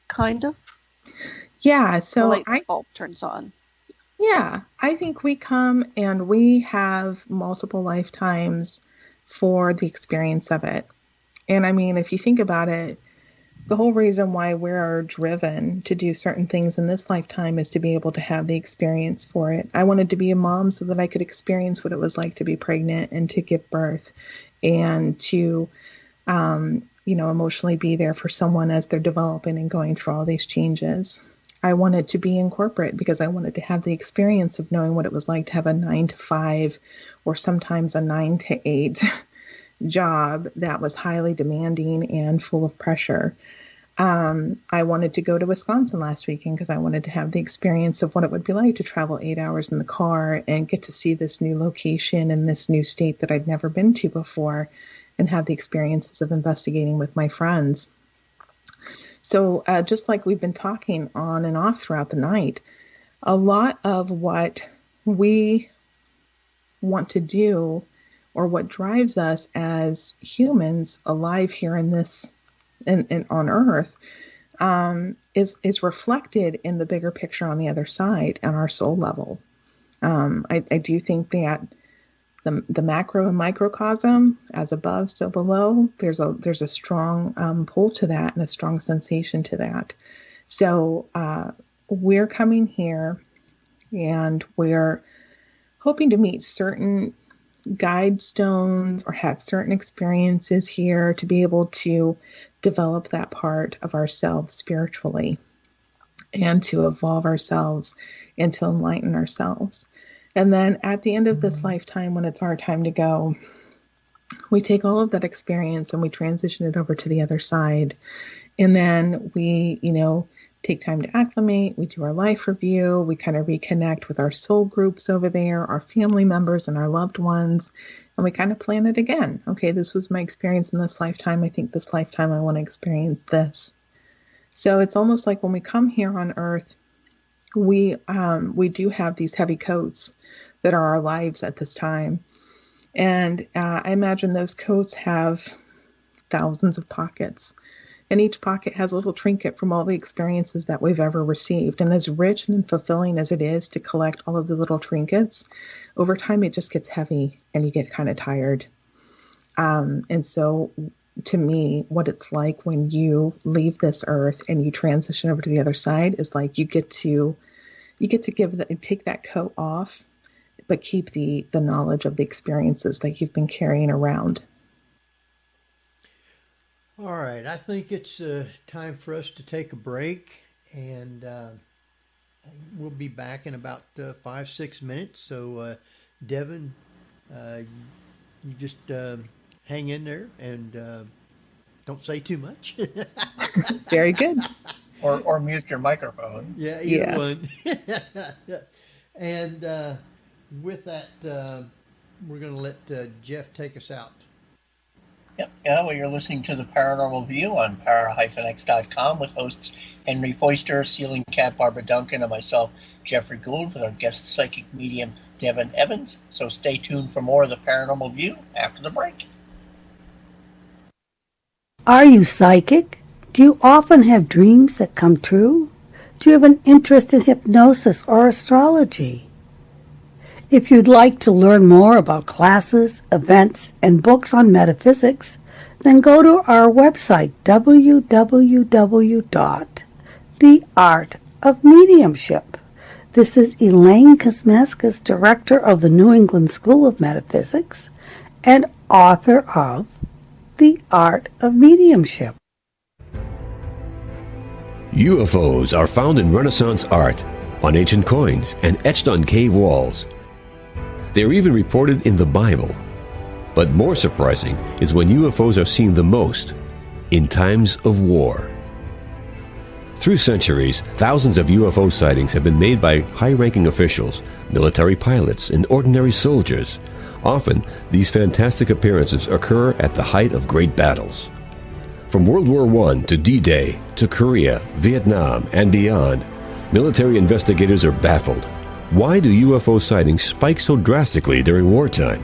kind of. Yeah, so the light bulb turns on. Yeah, I think we come and we have multiple lifetimes for the experience of it. And I mean, if you think about it, the whole reason why we're driven to do certain things in this lifetime is to be able to have the experience for it. I wanted to be a mom so that I could experience what it was like to be pregnant and to give birth, and to, emotionally be there for someone as they're developing and going through all these changes. I wanted to be in corporate because I wanted to have the experience of knowing what it was like to have a 9 to 5 or sometimes a 9 to 8 job that was highly demanding and full of pressure. I wanted to go to Wisconsin last weekend because I wanted to have the experience of what it would be like to travel 8 hours in the car and get to see this new location in this new state that I'd never been to before, and have the experiences of investigating with my friends. So just like we've been talking on and off throughout the night, a lot of what we want to do, or what drives us as humans alive here in this and on Earth, is reflected in the bigger picture on the other side, on our soul level. I do think that the macro and microcosm, as above, so below, there's a strong pull to that and a strong sensation to that. So we're coming here, and we're hoping to meet certain guide stones or have certain experiences here to be able to develop that part of ourselves spiritually, and to evolve ourselves and to enlighten ourselves. And then at the end of this lifetime, when it's our time to go, we take all of that experience and we transition it over to the other side. And then we, take time to acclimate. We do our life review. We kind of reconnect with our soul groups over there, our family members and our loved ones. And we kind of plan it again. Okay, this was my experience in this lifetime. I think this lifetime I want to experience this. So it's almost like when we come here on Earth, we do have these heavy coats that are our lives at this time. And I imagine those coats have thousands of pockets. And each pocket has a little trinket from all the experiences that we've ever received. And as rich and fulfilling as it is to collect all of the little trinkets, over time it just gets heavy and you get kind of tired. And so to me, what it's like when you leave this earth and you transition over to the other side is like you get to take that coat off, but keep the knowledge of the experiences that you've been carrying around. All right, I think it's time for us to take a break, and we'll be back in about 5-6 minutes. So, Devin, you just hang in there and don't say too much. Very good. Or mute your microphone. Yeah, either one. And with that, we're going to let Jeff take us out. Yep. Yeah, well, you're listening to the Paranormal View on para-x.com with hosts Henry Foister, Ceiling Cat Barbara Duncan, and myself, Geoffrey Gould, with our guest psychic medium, Devin Evans. So stay tuned for more of the Paranormal View after the break. Are you psychic? Do you often have dreams that come true? Do you have an interest in hypnosis or astrology? If you'd like to learn more about classes, events, and books on metaphysics, then go to our website, www.theartofmediumship. This is Elaine Kosmaskas, Director of the New England School of Metaphysics and author of The Art of Mediumship. UFOs are found in Renaissance art, on ancient coins, and etched on cave walls. They are even reported in the Bible. But more surprising is when UFOs are seen the most, in times of war. Through centuries, thousands of UFO sightings have been made by high-ranking officials, military pilots, and ordinary soldiers. Often, these fantastic appearances occur at the height of great battles. From World War I to D-Day, to Korea, Vietnam, and beyond, military investigators are baffled. Why do UFO sightings spike so drastically during wartime?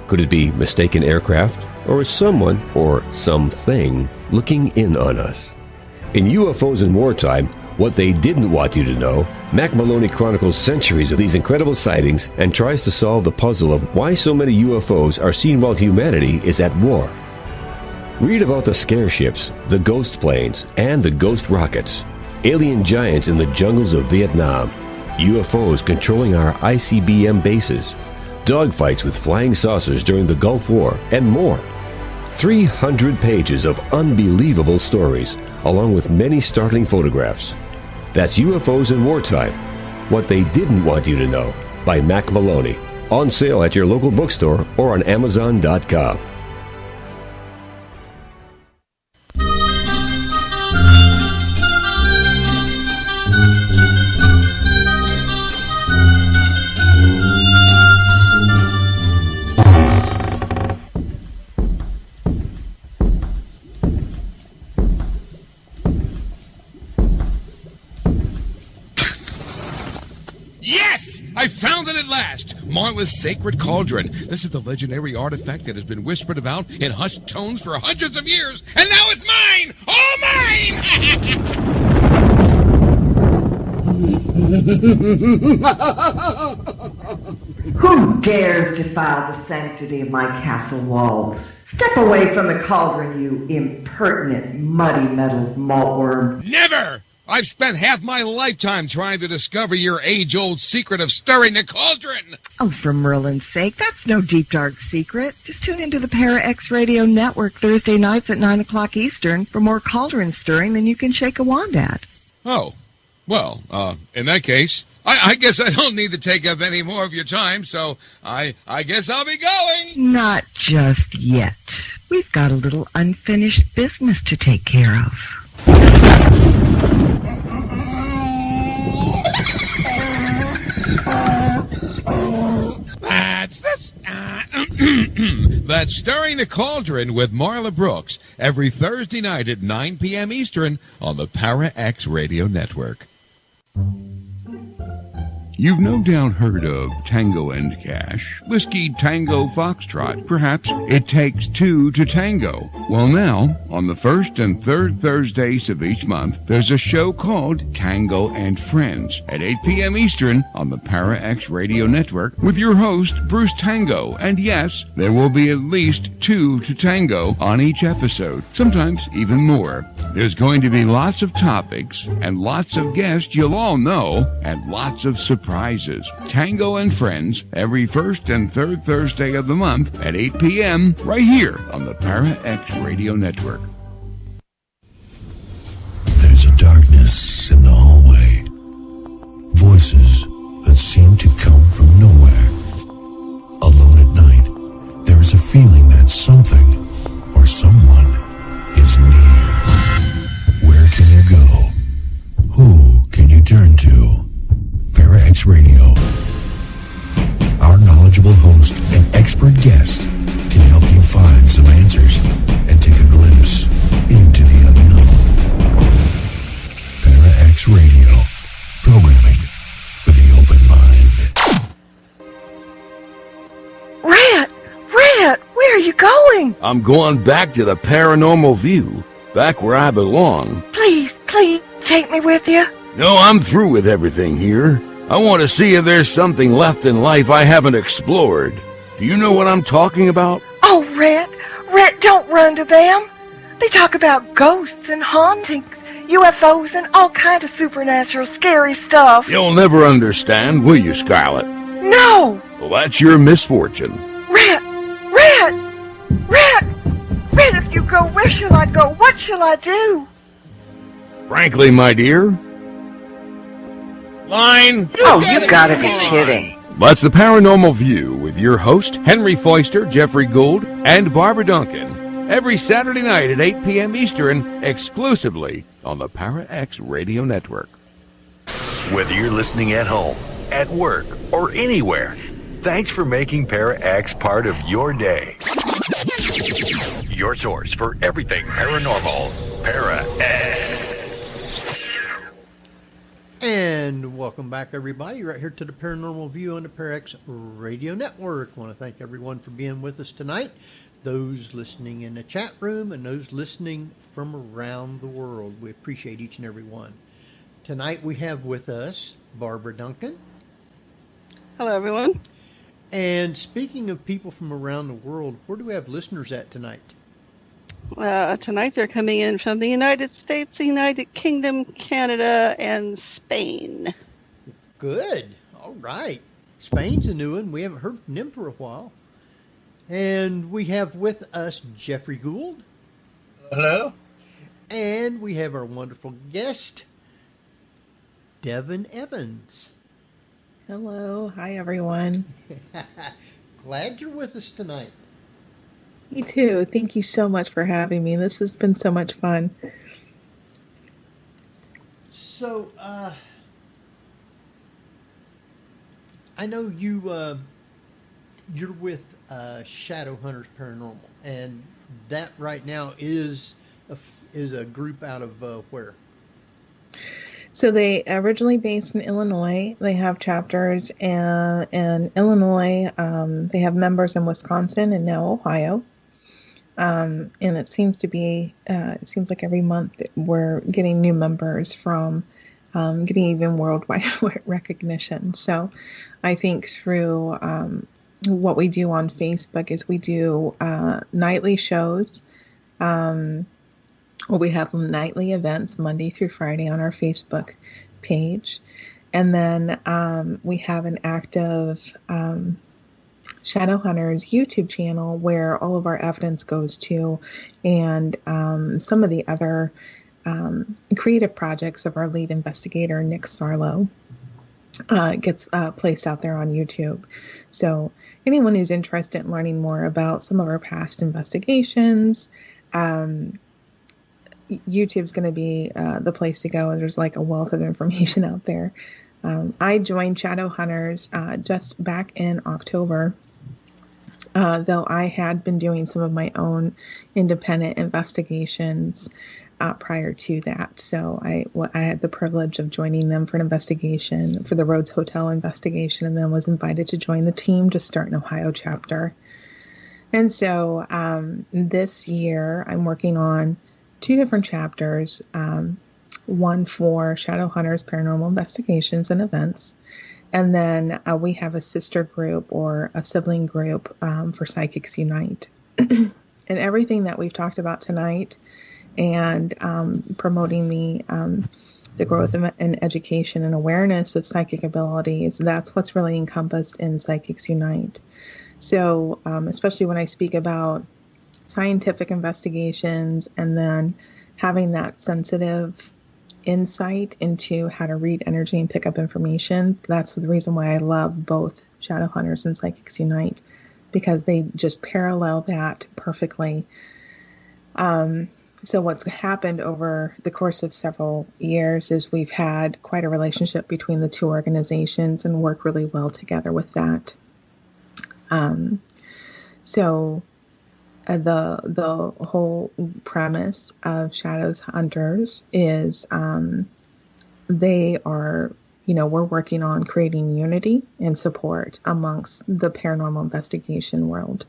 Could it be mistaken aircraft, or is someone or something looking in on us? In UFOs in Wartime, What They Didn't Want You to Know, Mac Maloney chronicles centuries of these incredible sightings and tries to solve the puzzle of why so many UFOs are seen while humanity is at war. Read about the scare ships, the ghost planes, and the ghost rockets, alien giants in the jungles of Vietnam, UFOs controlling our ICBM bases, dogfights with flying saucers during the Gulf War, and more. 300 pages of unbelievable stories, along with many startling photographs. That's UFOs in Wartime, What They Didn't Want You to Know, by Mac Maloney. On sale at your local bookstore or on Amazon.com. I found it at last! Marla's Sacred Cauldron. This is the legendary artifact that has been whispered about in hushed tones for hundreds of years, and now it's mine! All mine! Who dares defile the sanctity of my castle walls? Step away from the cauldron, you impertinent, muddy-metaled maltworm. Never! I've spent half my lifetime trying to discover your age-old secret of stirring the cauldron. Oh, for Merlin's sake, that's no deep, dark secret. Just tune into the Para X Radio Network Thursday nights at 9 o'clock Eastern for more cauldron stirring than you can shake a wand at. Oh, well, in that case, I guess I don't need to take up any more of your time, so I guess I'll be going. Not just yet. We've got a little unfinished business to take care of. That's Stirring the Cauldron with Marla Brooks every Thursday night at 9 p.m. Eastern on the Para X Radio Network. You've no doubt heard of Tango and Cash, Whiskey Tango Foxtrot. Perhaps it takes two to tango. Well, now, on the first and third Thursdays of each month, there's a show called Tango and Friends at 8 p.m. Eastern on the Para X Radio Network with your host, Bruce Tango. And yes, there will be at least two to tango on each episode, sometimes even more. There's going to be lots of topics and lots of guests you'll all know and lots of surprises. Tango and Friends every first and third Thursday of the month at 8 p.m. right here on the Para X Radio Network. There's a darkness in the hallway. Voices that seem to come from nowhere. Alone at night, there is a feeling that something or someone is near. Where can you go? Who can you turn to? Para X Radio. Our knowledgeable host and expert guest can help you find some answers and take a glimpse into the unknown. Para X Radio. Programming for the open mind. Rat, where are you going? I'm going back to the Paranormal View, back where I belong. Please, take me with you. No, I'm through with everything here. I want to see if there's something left in life I haven't explored. Do you know what I'm talking about? Oh, Rat, don't run to them. They talk about ghosts and hauntings, UFOs, and all kind of supernatural scary stuff. You'll never understand, will you, Scarlet? No! Well, that's your misfortune. Rat, if you go, where shall I go? What shall I do? Frankly, my dear... Line! You gotta be kidding. That's the Paranormal View with your host, Henry Foister, Geoffrey Gould, and Barbara Duncan. Every Saturday night at 8 p.m. Eastern, exclusively on the Para X Radio Network. Whether you're listening at home, at work, or anywhere, thanks for making Para X part of your day. Your source for everything paranormal. Para X. And welcome back, everybody, right here to the Paranormal View on the Para X Radio Network. I want to thank everyone for being with us tonight, those listening in the chat room and those listening from around the world. We appreciate each and every one. Tonight we have with us Barbara Duncan. Hello, everyone. And speaking of people from around the world, where do we have listeners at tonight? Tonight they're coming in from the United States, the United Kingdom, Canada, and Spain. Good. All right. Spain's a new one. We haven't heard from them for a while. And we have with us Geoffrey Gould. Hello. And we have our wonderful guest, Devin Evans. Hello. Hi, everyone. Glad you're with us tonight. Me too. Thank you so much for having me. This has been so much fun. So, I know you're with Shadow Hunters Paranormal, and that right now is a group out of where? So they originally based in Illinois. They have chapters in Illinois. They have members in Wisconsin and now Ohio. And it seems like every month we're getting new members from getting even worldwide recognition. So I think through what we do on Facebook is we do nightly shows. We have nightly events Monday through Friday on our Facebook page. And then we have an active Shadow Hunters YouTube channel where all of our evidence goes to, and some of the other creative projects of our lead investigator, Nick Sarlo, gets placed out there on YouTube. So anyone who's interested in learning more about some of our past investigations, YouTube's going to be the place to go. There's like a wealth of information out there. I joined Shadow Hunters just back in October, though I had been doing some of my own independent investigations prior to that. So I had the privilege of joining them for an investigation, for the Rhodes Hotel investigation, and then was invited to join the team to start an Ohio chapter. And so this year I'm working on 2 different chapters, one for Shadow Hunters Paranormal Investigations and Events, and then we have a sister group or a sibling group for Psychics Unite. And everything that we've talked about tonight and promoting the growth and education and awareness of psychic abilities, that's what's really encompassed in Psychics Unite. So especially when I speak about scientific investigations and then having that sensitive insight into how to read energy and pick up information, that's the reason why I love both Shadow Hunters and Psychics Unite, because they just parallel that perfectly. So what's happened over the course of several years is we've had quite a relationship between the 2 organizations and work really well together with that. The whole premise of Shadow Hunters is they are, we're working on creating unity and support amongst the paranormal investigation world.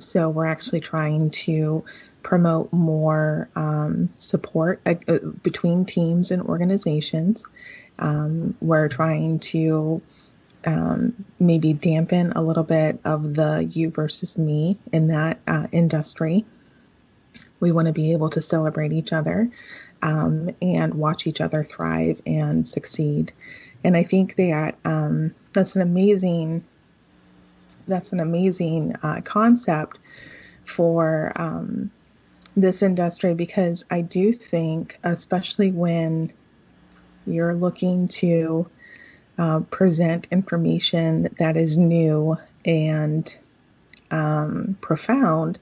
So we're actually trying to promote more support between teams and organizations. We're trying to maybe dampen a little bit of the you versus me in that industry. We want to be able to celebrate each other and watch each other thrive and succeed. And I think that that's an amazing concept for this industry, because I do think, especially when you're looking to present information that is new and profound,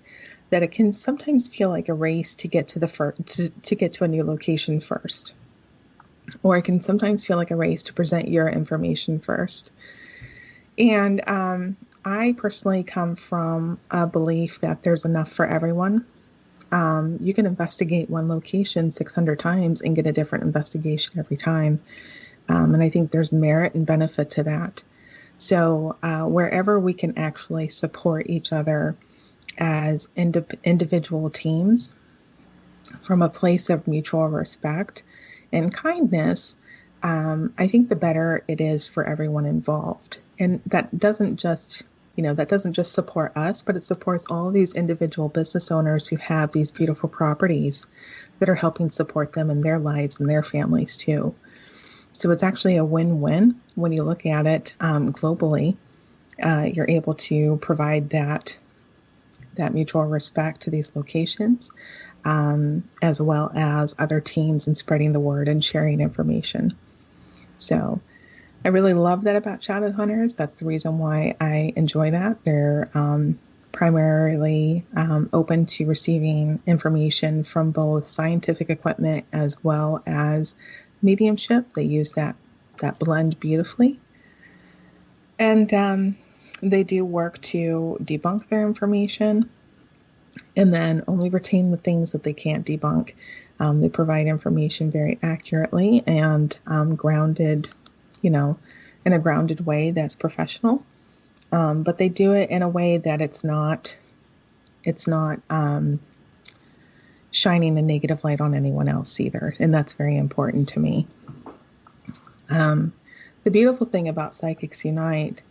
that it can sometimes feel like a race to get to to get to a new location first, or it can sometimes feel like a race to present your information first. And I personally come from a belief that there's enough for everyone. You can investigate one location 600 times and get a different investigation every time. And I think there's merit and benefit to that. So wherever we can actually support each other as individual teams from a place of mutual respect and kindness, I think the better it is for everyone involved. And that doesn't just that doesn't just support us, but it supports all of these individual business owners who have these beautiful properties that are helping support them in their lives and their families too. So it's actually a win-win when you look at it globally. You're able to provide that mutual respect to these locations, as well as other teams and spreading the word and sharing information. So I really love that about Shadow Hunters. That's the reason why I enjoy that. They're primarily open to receiving information from both scientific equipment as well as mediumship. They use that blend beautifully. And they do work to debunk their information and then only retain the things that they can't debunk. They provide information very accurately and grounded, in a grounded way that's professional. But they do it in a way that it's not shining a negative light on anyone else either. And that's very important to me. The beautiful thing about Psychics Unite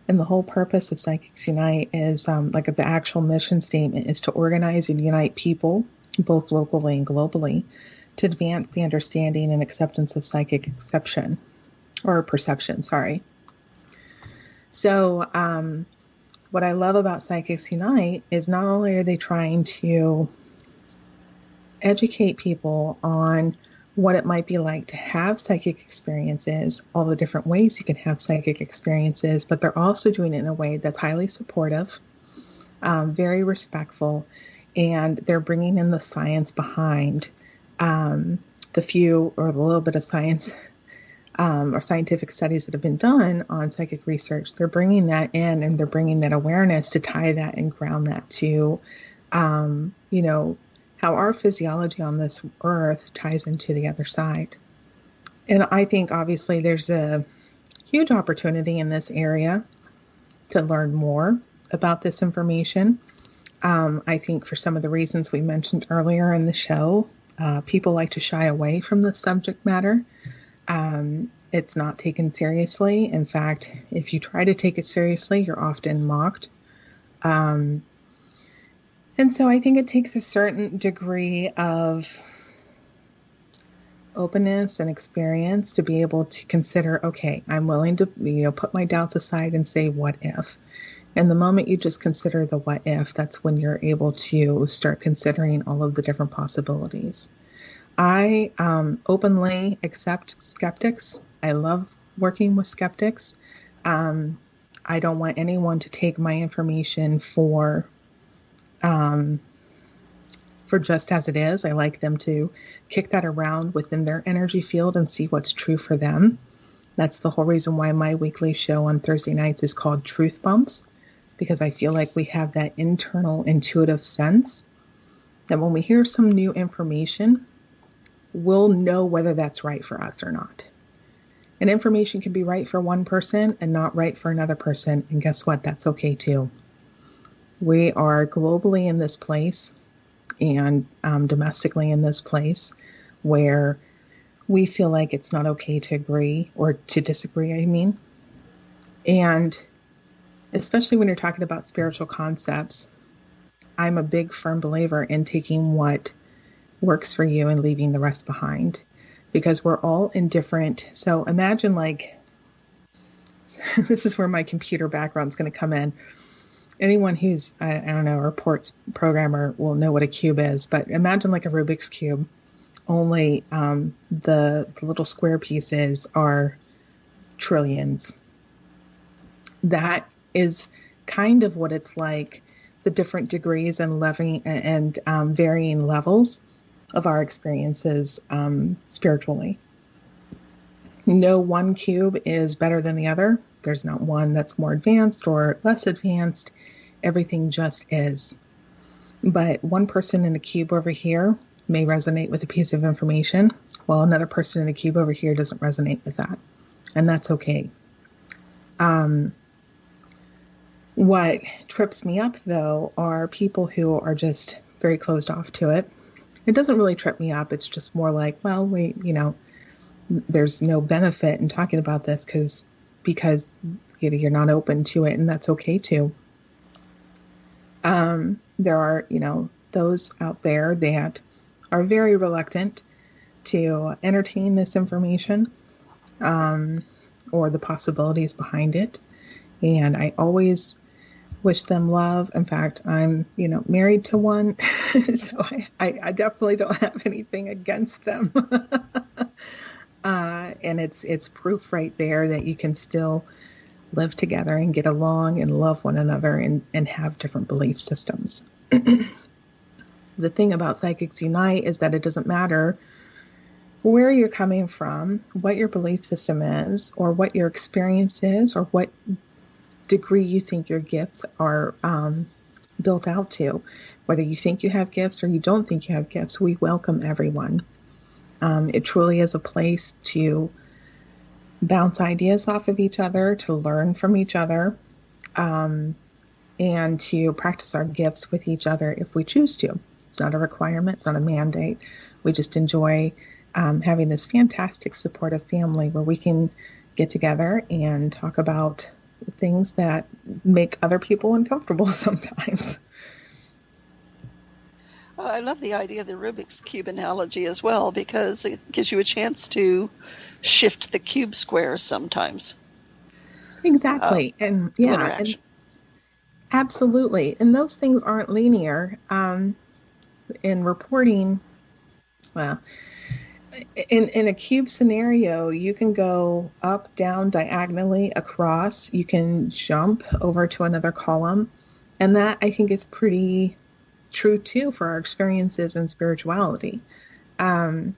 and the whole purpose of Psychics Unite is, like the actual mission statement is to organize and unite people, both locally and globally, to advance the understanding and acceptance of psychic perception, sorry. So what I love about Psychics Unite is not only are they trying to educate people on what it might be like to have psychic experiences, all the different ways you can have psychic experiences, but they're also doing it in a way that's highly supportive, very respectful, and they're bringing in the science behind the few or the little bit of science or scientific studies that have been done on psychic research. They're bringing that in and they're bringing that awareness to tie that and ground that to, how our physiology on this earth ties into the other side. And I think obviously there's a huge opportunity in this area to learn more about this information. I think for some of the reasons we mentioned earlier in the show, people like to shy away from the subject matter. It's not taken seriously. In fact, if you try to take it seriously, you're often mocked. And so I think it takes a certain degree of openness and experience to be able to consider, okay, I'm willing to, put my doubts aside and say, what if? And the moment you just consider the what if, that's when you're able to start considering all of the different possibilities. I openly accept skeptics. I love working with skeptics. I don't want anyone to take my information for just as it is. I like them to kick that around within their energy field and see what's true for them. That's the whole reason why my weekly show on Thursday nights is called Truth Bumps, because I feel like we have that internal intuitive sense that when we hear some new information, we'll know whether that's right for us or not. And information can be right for one person and not right for another person. And guess what? That's okay too. We are globally in this place and domestically in this place where we feel like it's not okay to agree or to disagree, I mean. And especially when you're talking about spiritual concepts, I'm a big firm believer in taking what works for you and leaving the rest behind, because we're all in different. So imagine this is where my computer background is going to come in. Anyone who's, a reports programmer will know what a cube is, but imagine like a Rubik's Cube, only the little square pieces are trillions. That is kind of what it's like, the different degrees and varying levels of our experiences spiritually. No one cube is better than the other. There's not one that's more advanced or less advanced. Everything just is. But one person in a cube over here may resonate with a piece of information, while another person in a cube over here doesn't resonate with that. And that's okay. What trips me up, though, are people who are just very closed off to it. It doesn't really trip me up. It's just more like, well, there's no benefit in talking about this because because you're not open to it, and that's okay too. There are, those out there that are very reluctant to entertain this information, or the possibilities behind it. And I always wish them love. In fact, I'm, married to one, so I definitely don't have anything against them. And it's proof right there that you can still live together and get along and love one another and have different belief systems. The thing about Psychics Unite is that it doesn't matter where you're coming from, what your belief system is, or what your experience is, or what degree you think your gifts are built out to. Whether you think you have gifts or you don't think you have gifts, we welcome everyone. It truly is a place to bounce ideas off of each other, to learn from each other, and to practice our gifts with each other if we choose to. It's not a requirement. It's not a mandate. We just enjoy having this fantastic supportive family where we can get together and talk about things that make other people uncomfortable sometimes. I love the idea of the Rubik's Cube analogy as well, because it gives you a chance to shift the cube squares sometimes. Exactly. And absolutely. And those things aren't linear. In reporting, well, in a cube scenario, you can go up, down, diagonally, across. You can jump over to another column. And that, I think, is pretty true, too, for our experiences in spirituality. And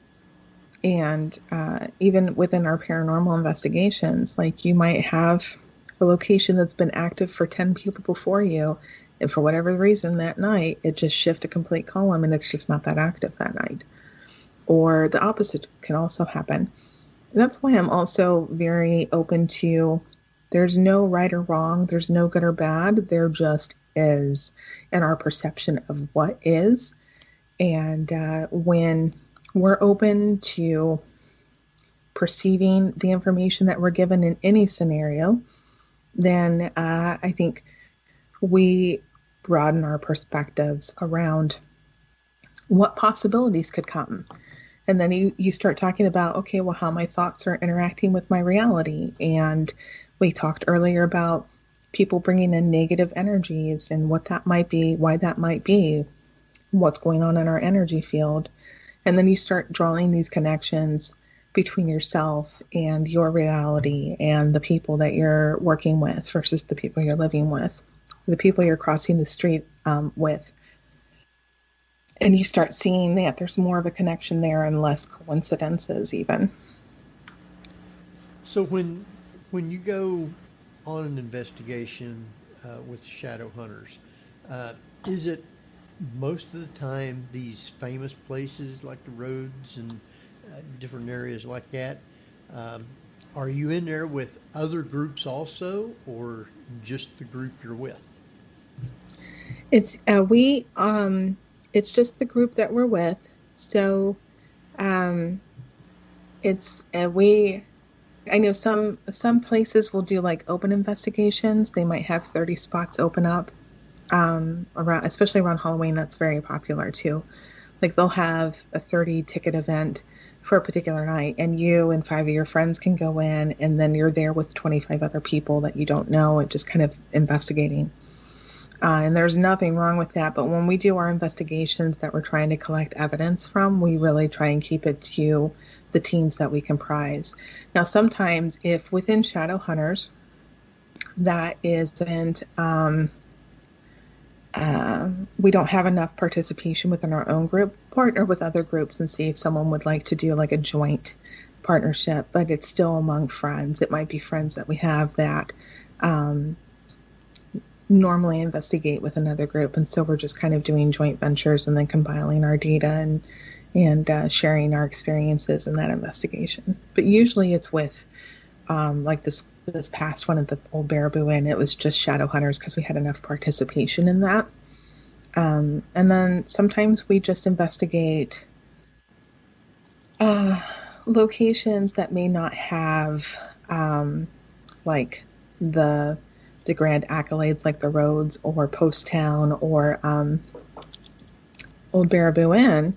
even within our paranormal investigations, like you might have a location that's been active for 10 people before you, and for whatever reason that night, it just shifted a complete column and it's just not that active that night. Or the opposite can also happen. That's why I'm also very open to, there's no right or wrong, there's no good or bad, there just is, and our perception of what is. And when we're open to perceiving the information that we're given in any scenario, then I think we broaden our perspectives around what possibilities could come. And then you start talking about, okay, well, how my thoughts are interacting with my reality. And we talked earlier about people bringing in negative energies and what that might be, why that might be, what's going on in our energy field. And then you start drawing these connections between yourself and your reality and the people that you're working with versus the people you're living with, the people you're crossing the street with. And you start seeing that there's more of a connection there and less coincidences even. So when you go on an investigation with shadow hunters, is it most of the time these famous places like the roads and different areas like that? Are you in there with other groups also, or just the group you're with? It's it's just the group that we're with. So I know some places will do like open investigations. They might have 30 spots open up around, especially around Halloween. That's very popular too. Like they'll have a 30 ticket event for a particular night, and you and 5 of your friends can go in, and then you're there with 25 other people that you don't know, and just kind of investigating. And there's nothing wrong with that. But when we do our investigations that we're trying to collect evidence from, we really try and keep it to the teams that we comprise. Now, sometimes if within shadow hunters, that isn't, we don't have enough participation within our own group, partner with other groups and see if someone would like to do like a joint partnership, but it's still among friends. It might be friends that we have that normally investigate with another group, and so we're just kind of doing joint ventures and then compiling our data and sharing our experiences in that investigation. But usually it's with like this past one at the old Baraboo Inn, it was just shadow hunters because we had enough participation in that. And then sometimes we just investigate locations that may not have like the grand accolades like the roads or Post Town or Old Baraboo Inn.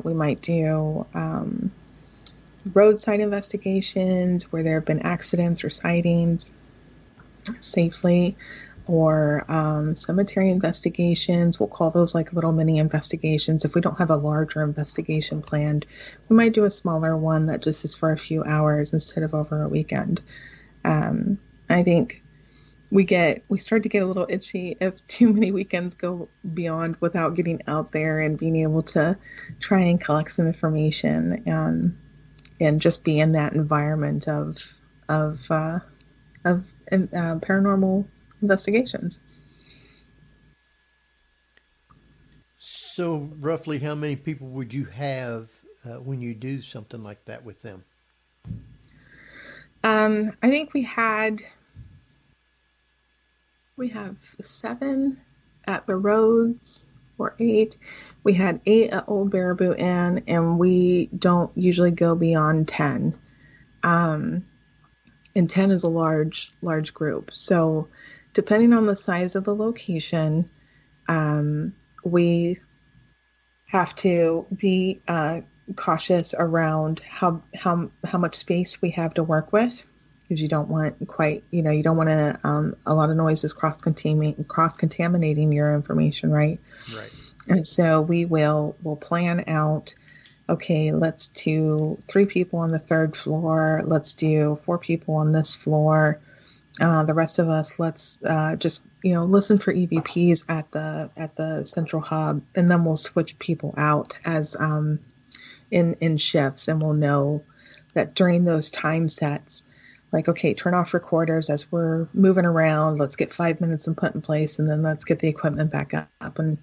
We might do roadside investigations where there have been accidents or sightings safely, or cemetery investigations. We'll call those like little mini investigations. If we don't have a larger investigation planned, we might do a smaller one that just is for a few hours instead of over a weekend. I think we start to get a little itchy if too many weekends go beyond without getting out there and being able to try and collect some information and just be in that environment of paranormal investigations. So roughly how many people would you have when you do something like that with them? I think we have 7 at the roads, or 8. We had 8 at Old Baraboo Inn, and we don't usually go beyond 10. And 10 is a large group. So depending on the size of the location, we have to be cautious around how much space we have to work with, because you don't want you don't want to a lot of noises cross-contaminating your information, right? Right. And so we'll plan out, okay, let's do 3 people on the 3rd floor. Let's do 4 people on this floor. The rest of us, let's just listen for EVPs at the central hub, and then we'll switch people out as in shifts, and we'll know that during those time sets, like, okay, turn off recorders as we're moving around. Let's get 5 minutes and put in place, and then let's get the equipment back up. And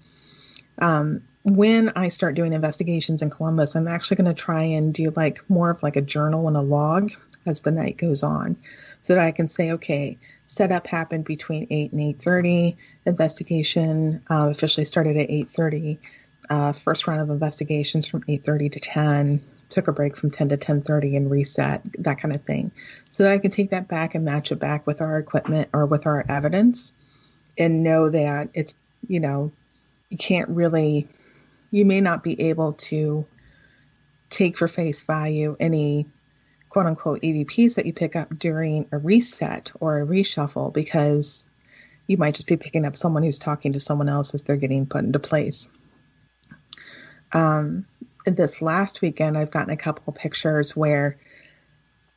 when I start doing investigations in Columbus, I'm actually going to try and do like more of like a journal and a log as the night goes on, so that I can say, okay, setup happened between 8 and 8:30. Investigation officially started at 8:30. First round of investigations from 8:30 to 10. Took a break from 10 to 10:30 and reset, that kind of thing, so that I can take that back and match it back with our equipment or with our evidence, and know that it's, you may not be able to take for face value any quote unquote EVPs that you pick up during a reset or a reshuffle, because you might just be picking up someone who's talking to someone else as they're getting put into place. This last weekend, I've gotten a couple of pictures where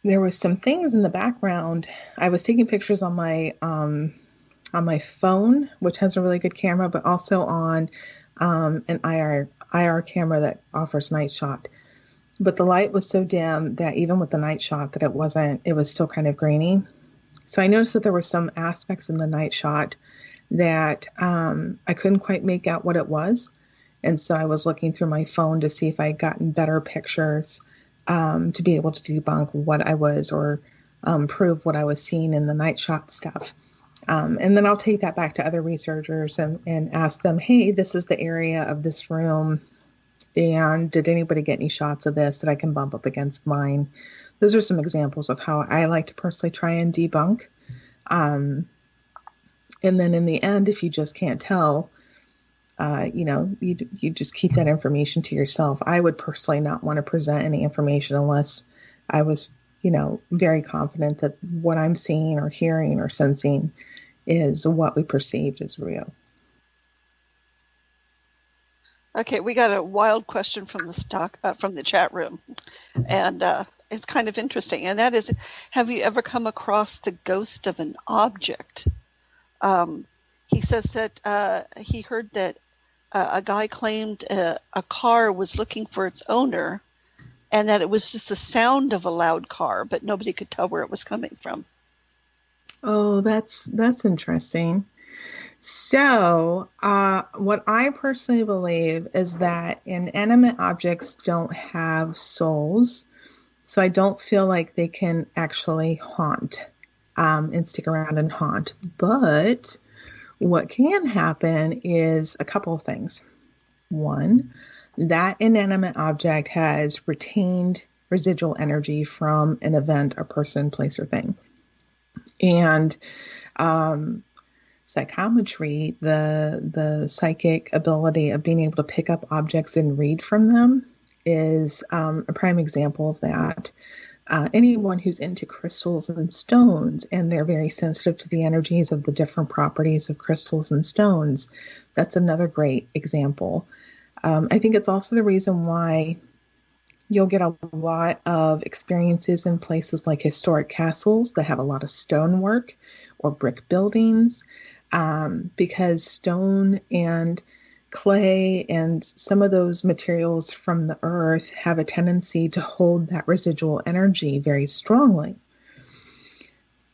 there was some things in the background. I was taking pictures on my phone, which has a really good camera, but also on an IR camera that offers night shot. But the light was so dim that even with the night shot, that it was still kind of grainy. So I noticed that there were some aspects in the night shot that I couldn't quite make out what it was. And so I was looking through my phone to see if I had gotten better pictures to be able to debunk what I was, or prove what I was seeing in the night shot stuff. And then I'll take that back to other researchers and ask them, hey, this is the area of this room, and did anybody get any shots of this that I can bump up against mine? Those are some examples of how I like to personally try and debunk. And then in the end, if you just can't tell, you just keep that information to yourself. I would personally not want to present any information unless I was, very confident that what I'm seeing or hearing or sensing is what we perceived as real. Okay, we got a wild question from the chat room, and it's kind of interesting. And that is, have you ever come across the ghost of an object? He says that he heard that a guy claimed a car was looking for its owner, and that it was just the sound of a loud car, but nobody could tell where it was coming from. Oh, that's interesting. So, what I personally believe is that inanimate objects don't have souls, so I don't feel like they can actually haunt and stick around and haunt. But what can happen is a couple of things. One, that inanimate object has retained residual energy from an event, a person, place, or thing. And psychometry, the psychic ability of being able to pick up objects and read from them, is a prime example of that. Anyone who's into crystals and stones, and they're very sensitive to the energies of the different properties of crystals and stones, that's another great example. I think it's also the reason why you'll get a lot of experiences in places like historic castles that have a lot of stonework or brick buildings, because stone and clay and some of those materials from the earth have a tendency to hold that residual energy very strongly.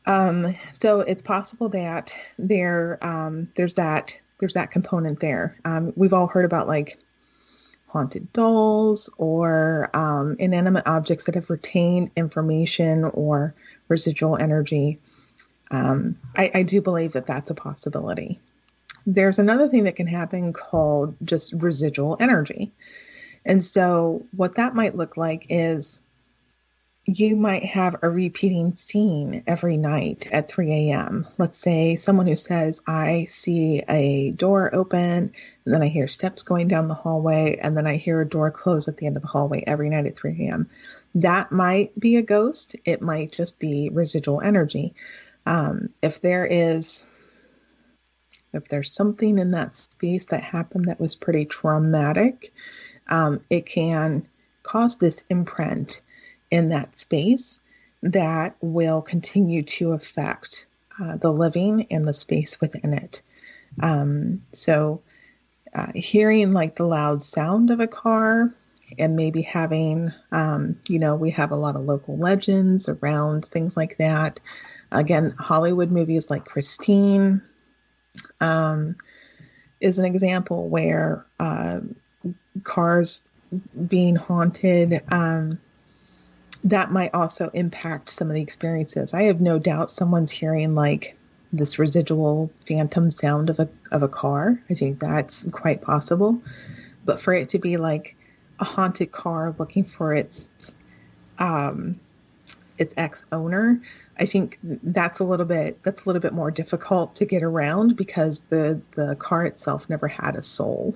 So it's possible that there's that component there. We've all heard about like haunted dolls or inanimate objects that have retained information or residual energy. I do believe that that's a possibility. There's another thing that can happen called just residual energy. And so what that might look like is you might have a repeating scene every night at 3 a.m. Let's say someone who says, I see a door open, and then I hear steps going down the hallway, and then I hear a door close at the end of the hallway every night at 3 a.m. That might be a ghost. It might just be residual energy. If there's something in that space that happened that was pretty traumatic, it can cause this imprint in that space that will continue to affect the living and the space within it. So hearing like the loud sound of a car and maybe having, we have a lot of local legends around things like that. Again, Hollywood movies like Christine is an example where cars being haunted, that might also impact some of the experiences. I have no doubt someone's hearing like this residual phantom sound of a car. I think that's quite possible. But for it to be like a haunted car looking for its ex-owner, I think that's a little bit more difficult to get around because the car itself never had a soul.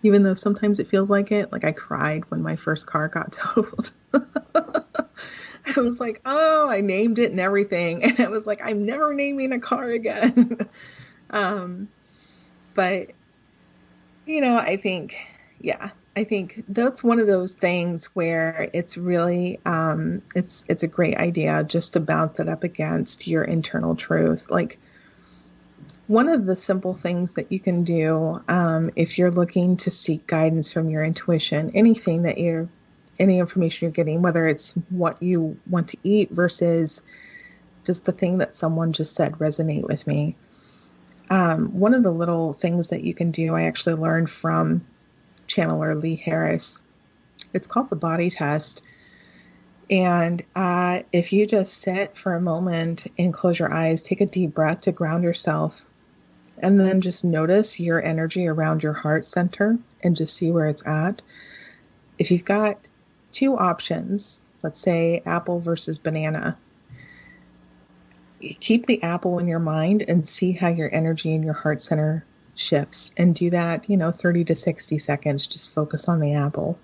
Even though sometimes it feels like it. Like I cried when my first car got totaled. I was like, oh, I named it and everything. And I was like, I'm never naming a car again. But, I think that's one of those things where it's really, it's a great idea just to bounce that up against your internal truth. Like one of the simple things that you can do, if you're looking to seek guidance from your intuition, any information you're getting, whether it's what you want to eat versus just the thing that someone just said resonate with me. One of the little things that you can do, I actually learned from channeler Lee Harris. It's called the body test. And if you just sit for a moment and close your eyes, take a deep breath to ground yourself, and then just notice your energy around your heart center and just see where it's at. If you've got two options, let's say apple versus banana, keep the apple in your mind and see how your energy in your heart center shifts, and do that, 30 to 60 seconds. Just focus on the apple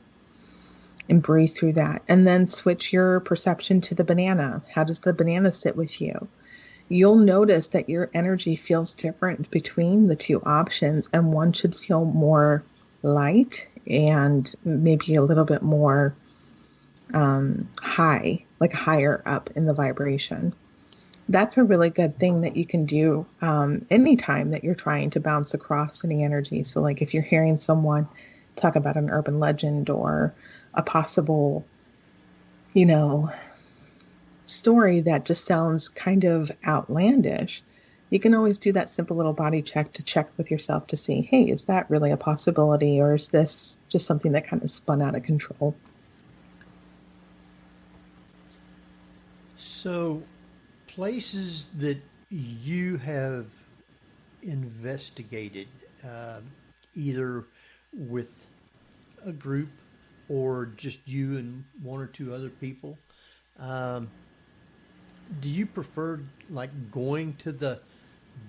and breathe through that. And then switch your perception to the banana. How does the banana sit with you? You'll notice that your energy feels different between the two options, and one should feel more light and maybe a little bit more high, like higher up in the vibration. That's a really good thing that you can do anytime that you're trying to bounce across any energy. So like if you're hearing someone talk about an urban legend or a possible, story that just sounds kind of outlandish, you can always do that simple little body check to check with yourself to see, hey, is that really a possibility, or is this just something that kind of spun out of control? So places that you have investigated, either with a group or just you and one or two other people, do you prefer like going to the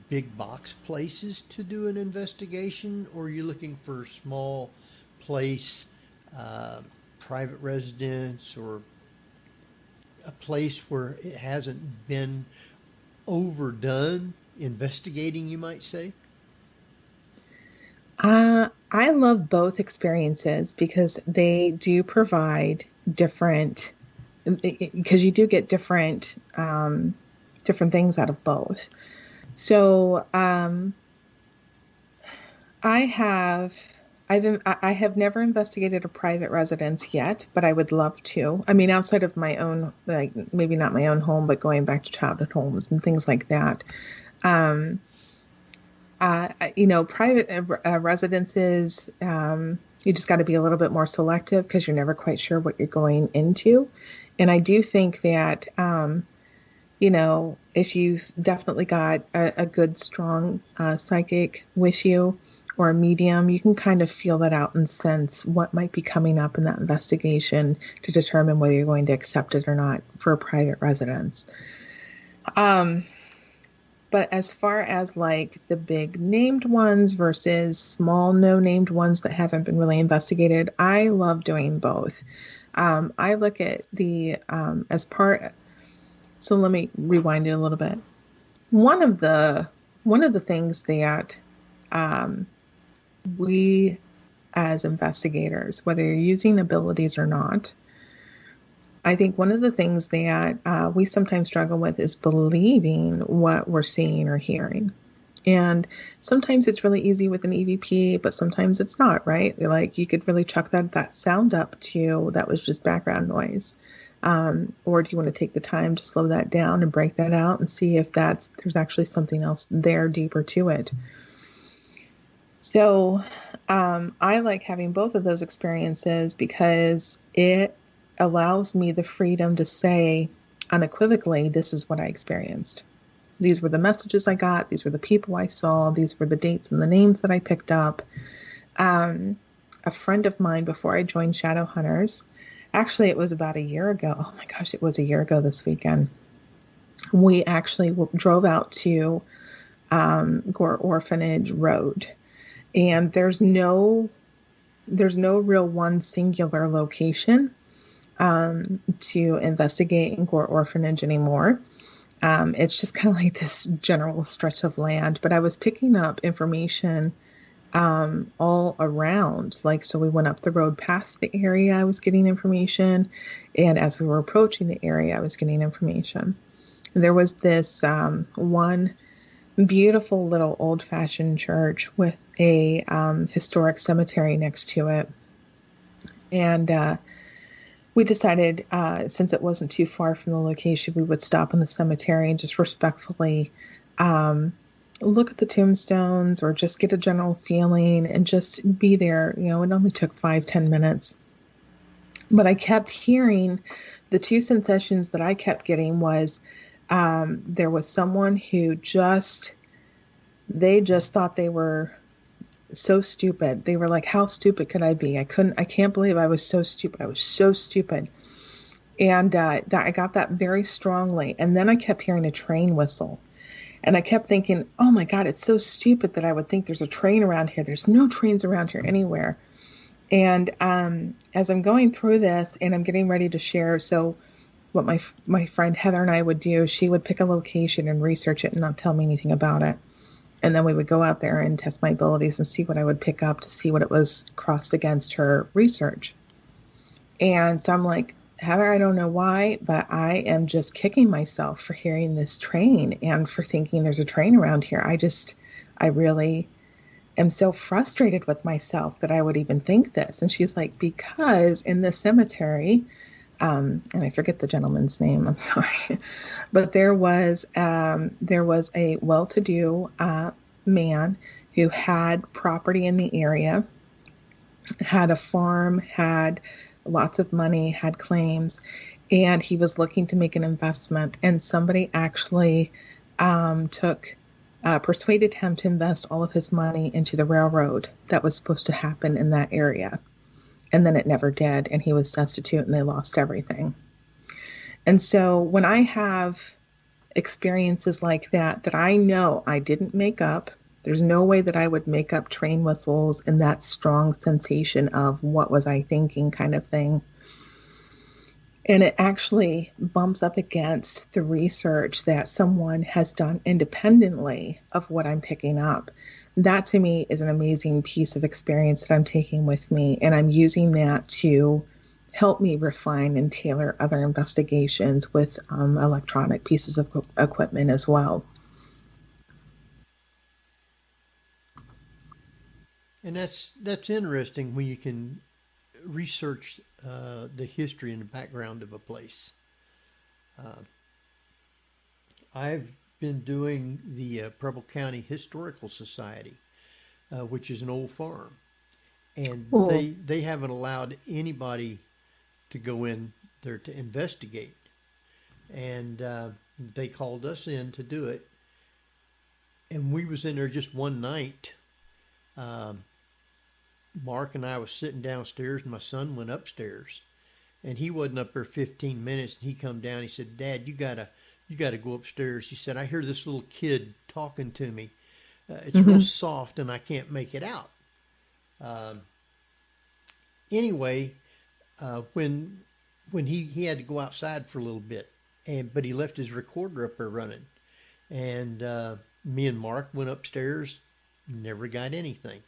big box places to do an investigation, or are you looking for small place, private residence, or a place where it hasn't been overdone investigating, you might say? I love both experiences because they do provide different, because you do get different things out of both. So I have never investigated a private residence yet, but I would love to. I mean, outside of my own, like maybe not my own home, but going back to childhood homes and things like that. Private residences, you just got to be a little bit more selective because you're never quite sure what you're going into. And I do think that, if you definitely got a good, strong psychic with you or a medium, you can kind of feel that out and sense what might be coming up in that investigation to determine whether you're going to accept it or not for a private residence. But as far as like the big named ones versus small no named ones that haven't been really investigated, I love doing both. I look at the so let me rewind it a little bit. One of the things that we as investigators, whether you're using abilities or not, I think one of the things that we sometimes struggle with is believing what we're seeing or hearing. And sometimes it's really easy with an EVP, but sometimes it's not, right? Like you could really chuck that sound up to that was just background noise. Or do you want to take the time to slow that down and break that out and see if there's actually something else there deeper to it? So I like having both of those experiences because it allows me the freedom to say unequivocally, this is what I experienced. These were the messages I got. These were the people I saw. These were the dates and the names that I picked up. A friend of mine, before I joined Shadow Hunters, actually it was about a year ago. Oh my gosh, it was a year ago this weekend. We actually drove out to Gore Orphanage Road. And there's no real one singular location to investigate in Gore Orphanage anymore. It's just kind of like this general stretch of land. But I was picking up information all around. Like, so we went up the road past the area, I was getting information. And as we were approaching the area, I was getting information. There was this one beautiful little old-fashioned church with a historic cemetery next to it. And we decided, since it wasn't too far from the location, we would stop in the cemetery and just respectfully look at the tombstones or just get a general feeling and just be there. You know, it only took 5-10 minutes. But I kept hearing, the two sensations that I kept getting was there was someone who they just thought they were so stupid. They were like, how stupid could I be? I can't believe I was so stupid. I was so stupid. And I got that very strongly. And then I kept hearing a train whistle. And I kept thinking, oh my God, it's so stupid that I would think there's a train around here. There's no trains around here anywhere. And as I'm going through this and I'm getting ready to share, so what my friend Heather and I would do, she would pick a location and research it and not tell me anything about it. And then we would go out there and test my abilities and see what I would pick up to see what it was crossed against her research. And so I'm like, Heather, I don't know why, but I am just kicking myself for hearing this train and for thinking there's a train around here. I really am so frustrated with myself that I would even think this. And she's like, because in the cemetery, and I forget the gentleman's name, I'm sorry, but there was a well-to-do man who had property in the area, had a farm, had lots of money, had claims, and he was looking to make an investment. And somebody actually persuaded him to invest all of his money into the railroad that was supposed to happen in that area. And then it never did, and he was destitute and they lost everything. And so when I have experiences like that I know I didn't make up. There's no way that I would make up train whistles and that strong sensation of what was I thinking kind of thing. And it actually bumps up against the research that someone has done independently of what I'm picking up. That to me is an amazing piece of experience that I'm taking with me. And I'm using that to help me refine and tailor other investigations with electronic pieces of equipment as well. And that's interesting when you can research the history and the background of a place. I've been doing the Preble County Historical Society, which is an old farm, and they haven't allowed anybody to go in there to investigate, and they called us in to do it, and we was in there just one night. Mark and I was sitting downstairs, and my son went upstairs, and he wasn't up there 15 minutes. And he come down. He said, "Dad, you gotta go upstairs." He said, "I hear this little kid talking to me. It's real soft, and I can't make it out." Anyway, when he had to go outside for a little bit, but he left his recorder up there running, and me and Mark went upstairs, never got anything.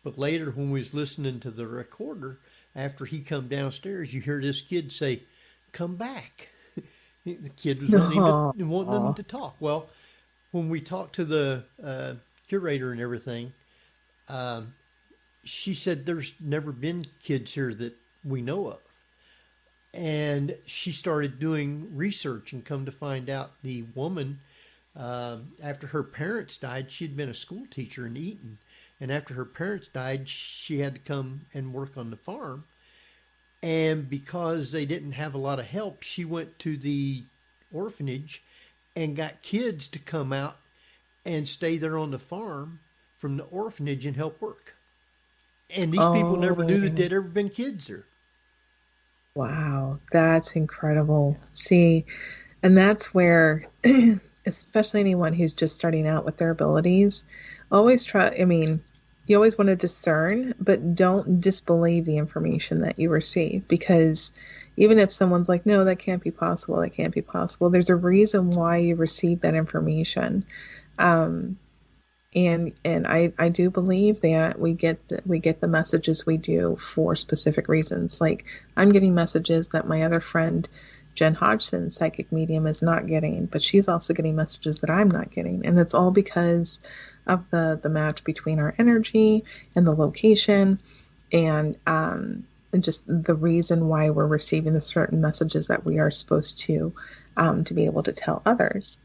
But later, when we was listening to the recorder, after he come downstairs, you hear this kid say, "Come back." The kid was wanting them to talk. Well, when we talked to the curator and everything, she said there's never been kids here that we know of. And she started doing research and come to find out the woman, after her parents died, she'd been a school teacher in Eaton. And after her parents died, she had to come and work on the farm. And because they didn't have a lot of help, she went to the orphanage and got kids to come out and stay there on the farm from the orphanage and help work. And these people never knew that there'd ever been kids there. Wow, that's incredible. See, and that's where, especially anyone who's just starting out with their abilities, always try, you always want to discern, but don't disbelieve the information that you receive, because even if someone's like, "No, that can't be possible, that can't be possible," there's a reason why you receive that information. And I do believe that we get the messages we do for specific reasons. Like, I'm getting messages that my other friend, Jen Hodgson, psychic medium, is not getting, but she's also getting messages that I'm not getting. And it's all because of the match between our energy and the location, and just the reason why we're receiving the certain messages that we are supposed to be able to tell others.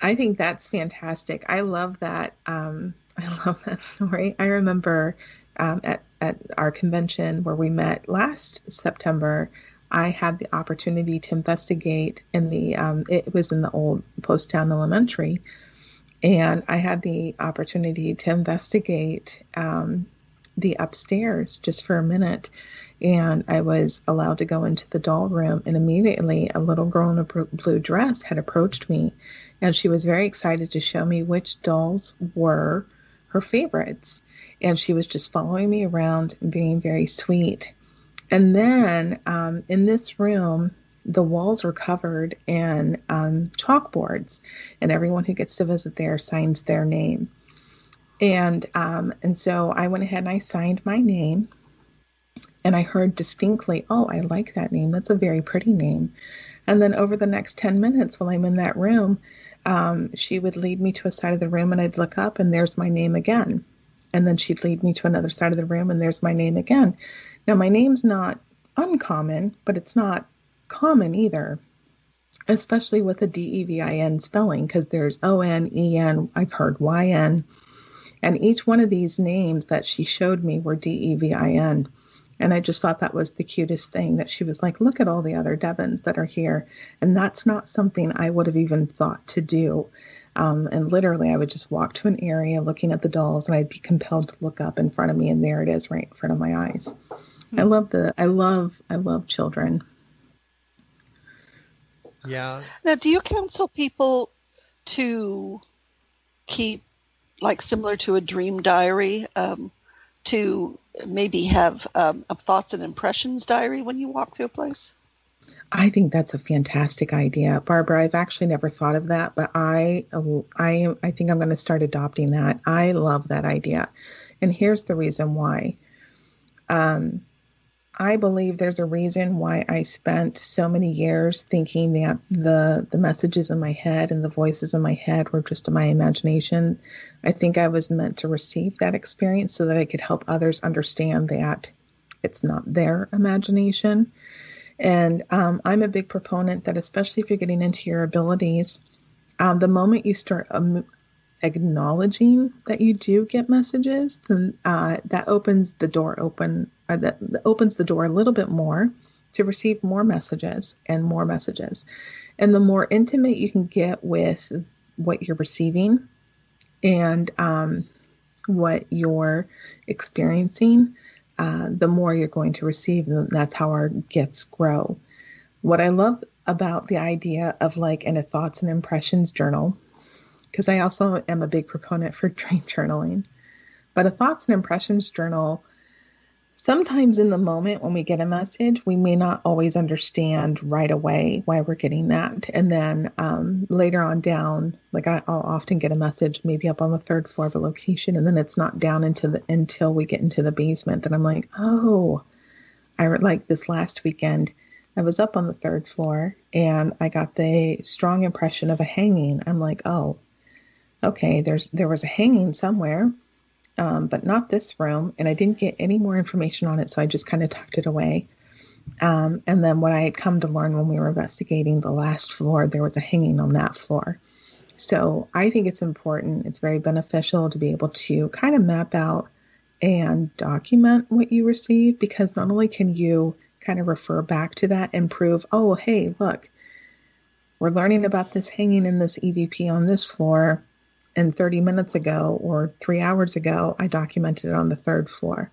I think that's fantastic. I love that. I love that story. I remember at our convention where we met last September, I had the opportunity to investigate in the, it was in the old Post-Town Elementary, and I had the opportunity to investigate the upstairs just for a minute. And I was allowed to go into the doll room, and immediately a little girl in a blue dress had approached me, and she was very excited to show me which dolls were her favorites. And she was just following me around and being very sweet. And then in this room, the walls were covered in chalkboards, and everyone who gets to visit there signs their name. And so I went ahead and I signed my name, and I heard distinctly, "Oh, I like that name. That's a very pretty name." And then over the next 10 minutes while I'm in that room, she would lead me to a side of the room, and I'd look up, and there's my name again. And then she'd lead me to another side of the room, and there's my name again. Now, my name's not uncommon, but it's not common either, especially with a DEVIN spelling, because there's ONEN, I've heard YN, and each one of these names that she showed me were DEVIN. And I just thought that was the cutest thing, that she was like, "Look at all the other Devins that are here." And that's not something I would have even thought to do. And literally, I would just walk to an area looking at the dolls, and I'd be compelled to look up in front of me, and there it is right in front of my eyes. I love children. Yeah. Now, do you counsel people to keep, like similar to a dream diary, to maybe have a thoughts and impressions diary when you walk through a place? I think that's a fantastic idea, Barbara. I've actually never thought of that, but I think I'm going to start adopting that. I love that idea, and here's the reason why. I believe there's a reason why I spent so many years thinking that the messages in my head and the voices in my head were just my imagination. I think I was meant to receive that experience so that I could help others understand that it's not their imagination. And I'm a big proponent that, especially if you're getting into your abilities, the moment you start acknowledging that you do get messages, then that opens the door that opens the door a little bit more to receive more messages and more messages. And the more intimate you can get with what you're receiving and what you're experiencing, the more you're going to receive. And that's how our gifts grow. What I love about the idea of like in a thoughts and impressions journal, because I also am a big proponent for dream journaling, but a thoughts and impressions journal, sometimes in the moment when we get a message, we may not always understand right away why we're getting that. And then later on down, like I'll often get a message maybe up on the third floor of a location, and then it's not down until we get into the basement. Then I'm like, oh, like this last weekend, I was up on the third floor and I got the strong impression of a hanging. I'm like, oh, okay, there was a hanging somewhere. But not this room. And I didn't get any more information on it. So I just kind of tucked it away. And then what I had come to learn when we were investigating the last floor, there was a hanging on that floor. So I think it's important. It's very beneficial to be able to kind of map out and document what you receive, because not only can you kind of refer back to that and prove, oh, hey, look, we're learning about this hanging in this EVP on this floor. And 30 minutes ago or 3 hours ago, I documented it on the third floor.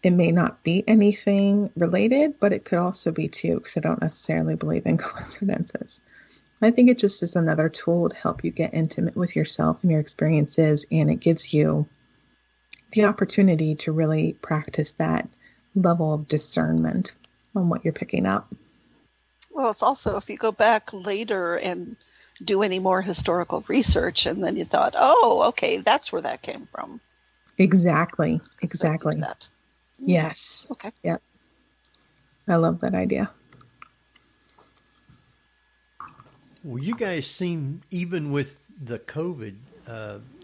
It may not be anything related, but it could also be too, because I don't necessarily believe in coincidences. I think it just is another tool to help you get intimate with yourself and your experiences, and it gives you the opportunity to really practice that level of discernment on what you're picking up. Well, it's also, if you go back later and do any more historical research, and then you thought, oh, okay, that's where that came from. Exactly. That. Yes. Okay. Yep. I love that idea. Well, you guys seem, even with the COVID,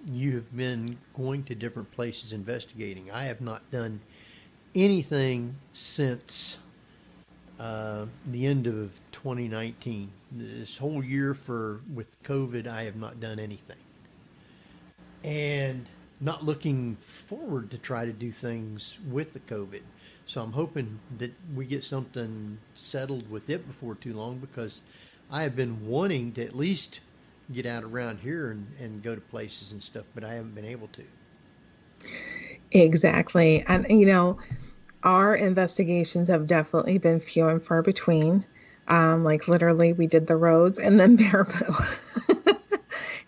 you have been going to different places investigating. I have not done anything since the end of 2019. This whole year with COVID, I have not done anything. And not looking forward to try to do things with the COVID. So I'm hoping that we get something settled with it before too long, because I have been wanting to at least get out around here and go to places and stuff, but I haven't been able to. Exactly. And, our investigations have definitely been few and far between. Like literally we did the roads and then Baraboo.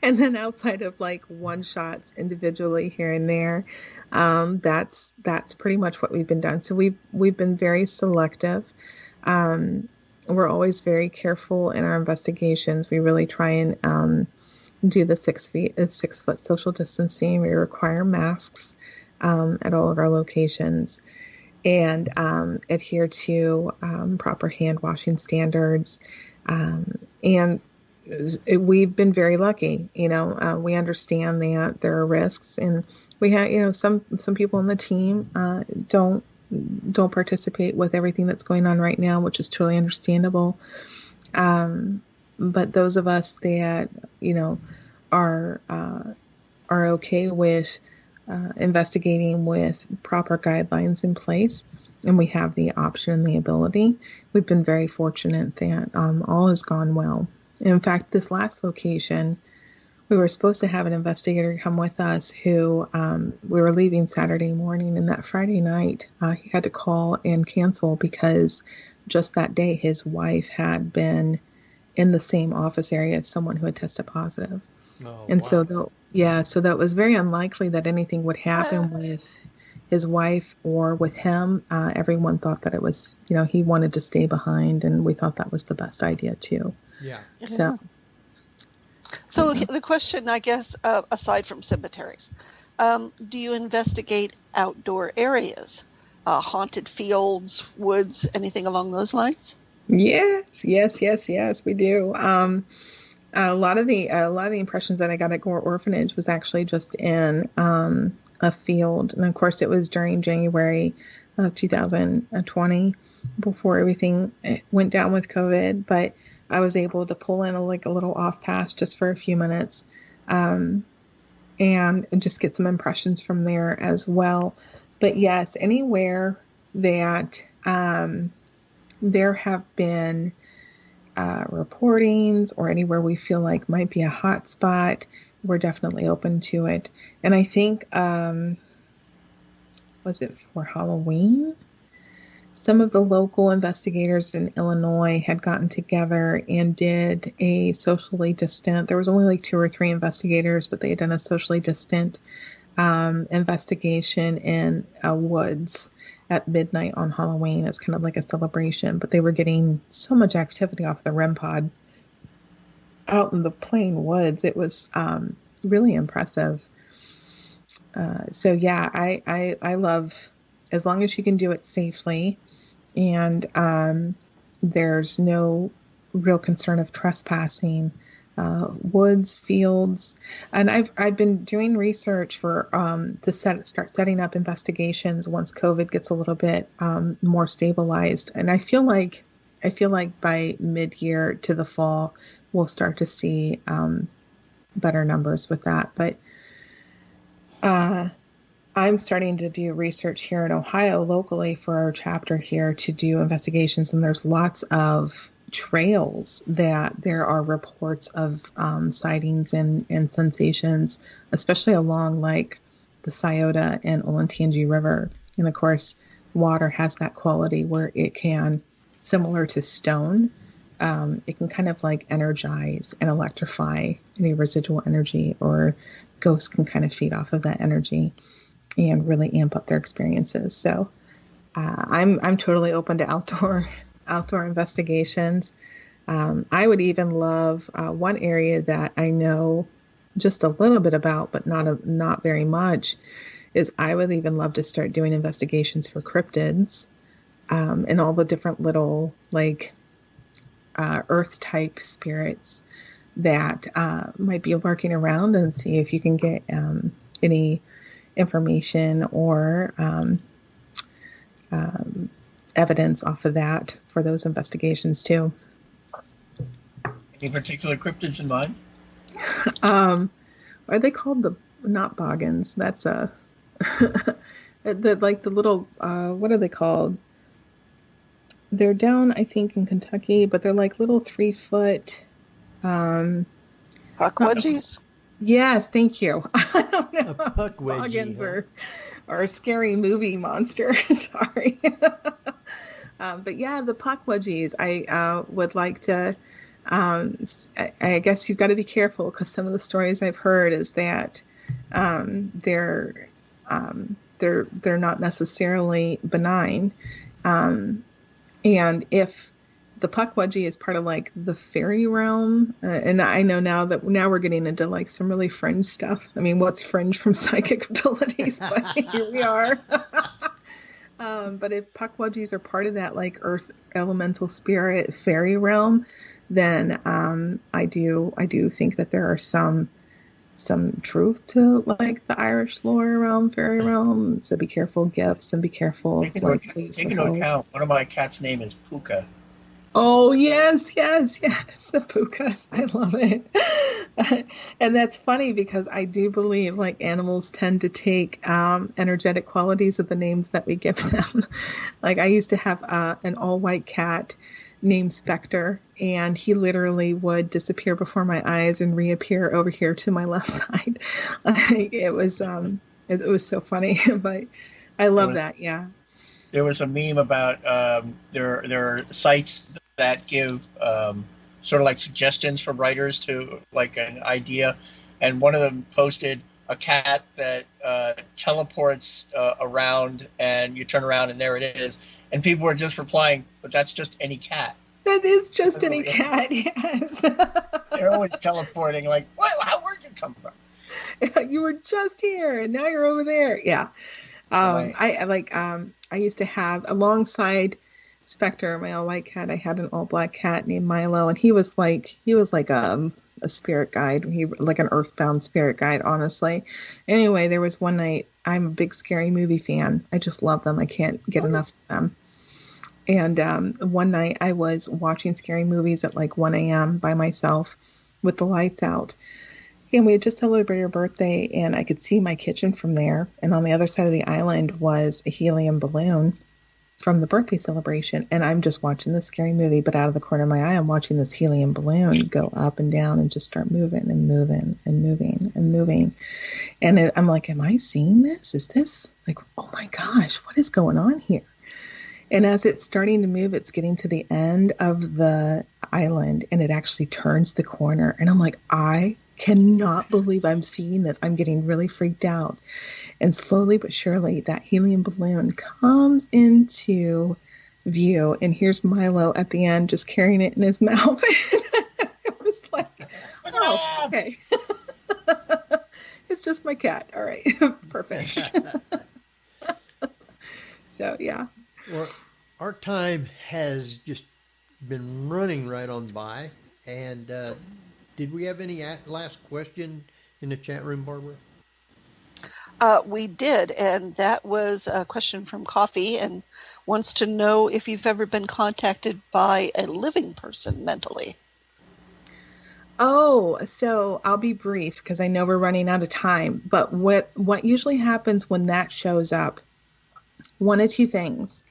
And then outside of like one shots individually here and there, that's pretty much what we've been done. So we've been very selective. We're always very careful in our investigations. We really try and do the 6 foot social distancing. We require masks at all of our locations, and adhere to proper hand washing standards. And we've been very lucky. We understand that there are risks, and we have, some people on the team don't participate with everything that's going on right now, which is totally understandable. But those of us that, are okay with investigating with proper guidelines in place, and we have the option and the ability, we've been very fortunate that all has gone well. In fact, this last location, we were supposed to have an investigator come with us who we were leaving Saturday morning, and that Friday night he had to call and cancel because just that day his wife had been in the same office area as someone who had tested positive. Oh, And wow. so that was very unlikely that anything would happen with his wife or with him. Everyone thought that it was, he wanted to stay behind, and we thought that was the best idea too. Yeah. So the question, I guess, aside from cemeteries, do you investigate outdoor areas, haunted fields, woods, anything along those lines? Yes, we do. A lot of the impressions that I got at Gore Orphanage was actually just in a field, and of course it was during January of 2020, before everything went down with COVID. But I was able to pull in a little off pass just for a few minutes, and just get some impressions from there as well. But yes, anywhere that there have been reportings, or anywhere we feel like might be a hot spot, we're definitely open to it. And I think, was it for Halloween? Some of the local investigators in Illinois had gotten together and did a socially distant, there was only 2 or 3 investigators, but they had done a socially distant investigation in woods at midnight on Halloween. It's kind of like a celebration, but they were getting so much activity off the REM pod out in the plain woods. It was really impressive. So yeah, I love, as long as you can do it safely, and there's no real concern of trespassing, woods, fields. And I've been doing research for to start setting up investigations once COVID gets a little bit more stabilized. And I feel like by mid-year to the fall, we'll start to see better numbers with that. But I'm starting to do research here in Ohio locally for our chapter here to do investigations, and there's lots of trails that there are reports of sightings and sensations, especially along the Scioto and Olentangy River. And of course, water has that quality where it can, similar to stone, it can kind of energize and electrify any residual energy, or ghosts can kind of feed off of that energy and really amp up their experiences. So I'm totally open to outdoor investigations. I would even love one area that I know just a little bit about, but not very much, is I would even love to start doing investigations for cryptids, and all the different little earth type spirits that might be lurking around, and see if you can get any information or evidence off of that for those investigations too. Any particular cryptids in mind? Are they called not boggins? That's the little what are they called? They're down, I think, in Kentucky, but they're little 3-foot Puckwudgies? Yes, thank you. I don't know. A puckwudgie, Boggins or a scary movie monster. Sorry. But yeah, the puckwudgies. I would like to. I guess you've got to be careful, because some of the stories I've heard is that they're not necessarily benign, and if the puckwudgie is part of the fairy realm, and I know now we're getting into some really fringe stuff. I mean, what's fringe from psychic abilities? But here we are. But if puckwudgies are part of that earth elemental spirit fairy realm, then I do think that there are some truth to the Irish lore around fairy realm. So be careful of gifts, and be careful of Take into account, one of my cats' name is Puka. Oh, yes, the pukas. I love it. And that's funny, because I do believe animals tend to take energetic qualities of the names that we give them. I used to have an all-white cat named Spectre, and he literally would disappear before my eyes and reappear over here to my left side. It was so funny, but I love that. Yeah. There was a meme about there are sites that give sort of like suggestions from writers to like an idea, and one of them posted a cat that teleports around, and you turn around and there it is, and people were just replying, but that's just any cat. That is just any cat, yes. They're always teleporting, like, what? Where'd you come from? You were just here and now you're over there. Yeah. I used to have, alongside Spectre, my all white cat, I had an all black cat named Milo, and he was like a spirit guide. He like an earthbound spirit guide, honestly. Anyway, there was one night, I'm a big scary movie fan. I just love them. I can't get enough of them. And one night I was watching scary movies at like 1 a.m. by myself with the lights out. And we had just celebrated her birthday, and I could see my kitchen from there. And on the other side of the island was a helium balloon from the birthday celebration. And I'm just watching this scary movie, but out of the corner of my eye, I'm watching this helium balloon go up and down and just start moving and moving and moving and moving. And I'm like, am I seeing this? Is this like, oh my gosh, what is going on here? And as it's starting to move, it's getting to the end of the island, and it actually turns the corner. And I'm like, I cannot believe I'm seeing this. I'm getting really freaked out. And slowly but surely, that helium balloon comes into view. And here's Milo at the end, just carrying it in his mouth. It was like, oh, okay. It's just my cat. All right. Perfect. So, yeah. Well, our time has just been running right on by. And did we have any last question in the chat room, Barbara? We did, and that was a question from Coffee, and wants to know if you've ever been contacted by a living person mentally. Oh, so I'll be brief because I know we're running out of time. But what usually happens when that shows up, one of two things.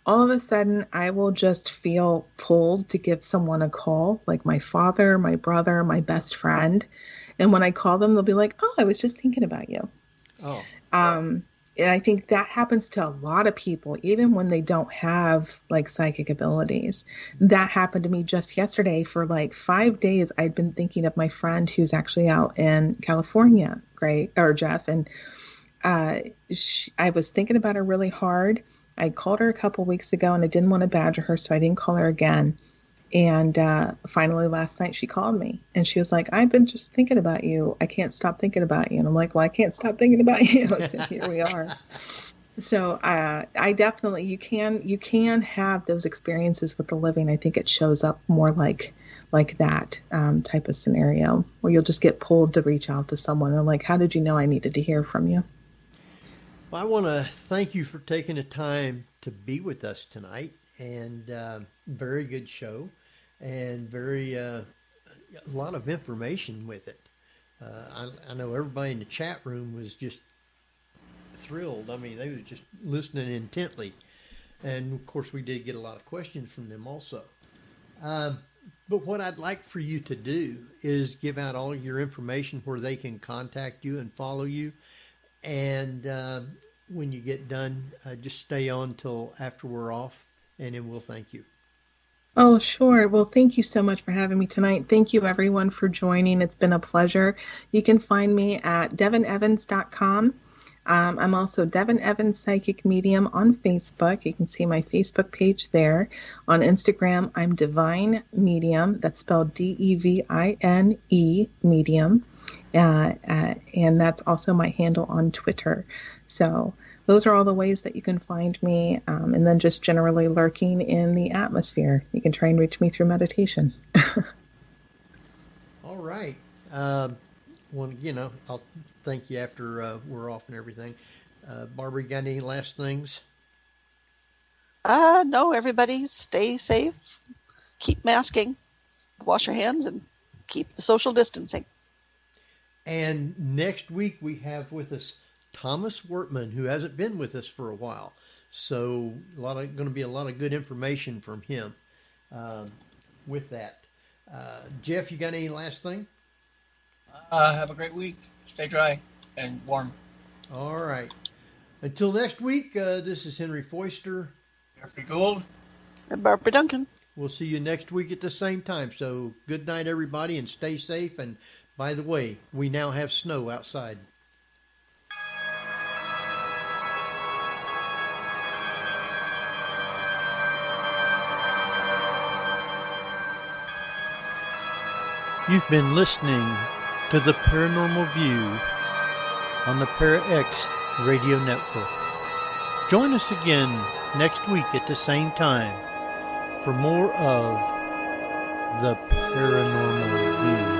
All of a sudden, I will just feel pulled to give someone a call, like my father, my brother, my best friend. And when I call them, they'll be like, oh, I was just thinking about you. Oh. And I think that happens to a lot of people, even when they don't have like psychic abilities. That happened to me just yesterday. For like 5 days, I'd been thinking of my friend who's actually out in California, Jeff. And I was thinking about her really hard. I called her a couple weeks ago, and I didn't want to badger her, so I didn't call her again. And finally last night she called me, and she was like, I've been just thinking about you. I can't stop thinking about you. And I'm like, well, I can't stop thinking about you. So here we are. So I definitely, you can have those experiences with the living. I think it shows up more like that type of scenario where you'll just get pulled to reach out to someone. They're like, how did you know I needed to hear from you? Well, I want to thank you for taking the time to be with us tonight, and very good show, and a lot of information with it. I know everybody in the chat room was just thrilled. I mean, they were just listening intently, and of course we did get a lot of questions from them also. But what I'd like for you to do is give out all your information where they can contact you and follow you. And when you get done, just stay on till after we're off, and then we'll thank you. Oh, sure. Well, thank you so much for having me tonight. Thank you, everyone, for joining. It's been a pleasure. You can find me at devinevans.com. I'm also Devin Evans Psychic Medium on Facebook. You can see my Facebook page there. On Instagram, I'm Divine Medium. That's spelled Devine Medium. And that's also my handle on Twitter. So those are all the ways that you can find me. And then just generally lurking in the atmosphere. You can try and reach me through meditation. All right. Well, I'll thank you after we're off and everything. Barbara, you got any last things? No, everybody stay safe, keep masking, wash your hands, and keep the social distancing. And next week we have with us Thomas Wortman, who hasn't been with us for a while. So going to be a lot of good information from him with that. Jeff, you got any last thing? Have a great week. Stay dry and warm. All right. Until next week, this is Henry Foister. Geoffrey Gould. And Barbara Duncan. We'll see you next week at the same time. So good night, everybody, and stay safe. And by the way, we now have snow outside. You've been listening to the Paranormal View on the Para-X Radio Network. Join us again next week at the same time for more of the Paranormal View.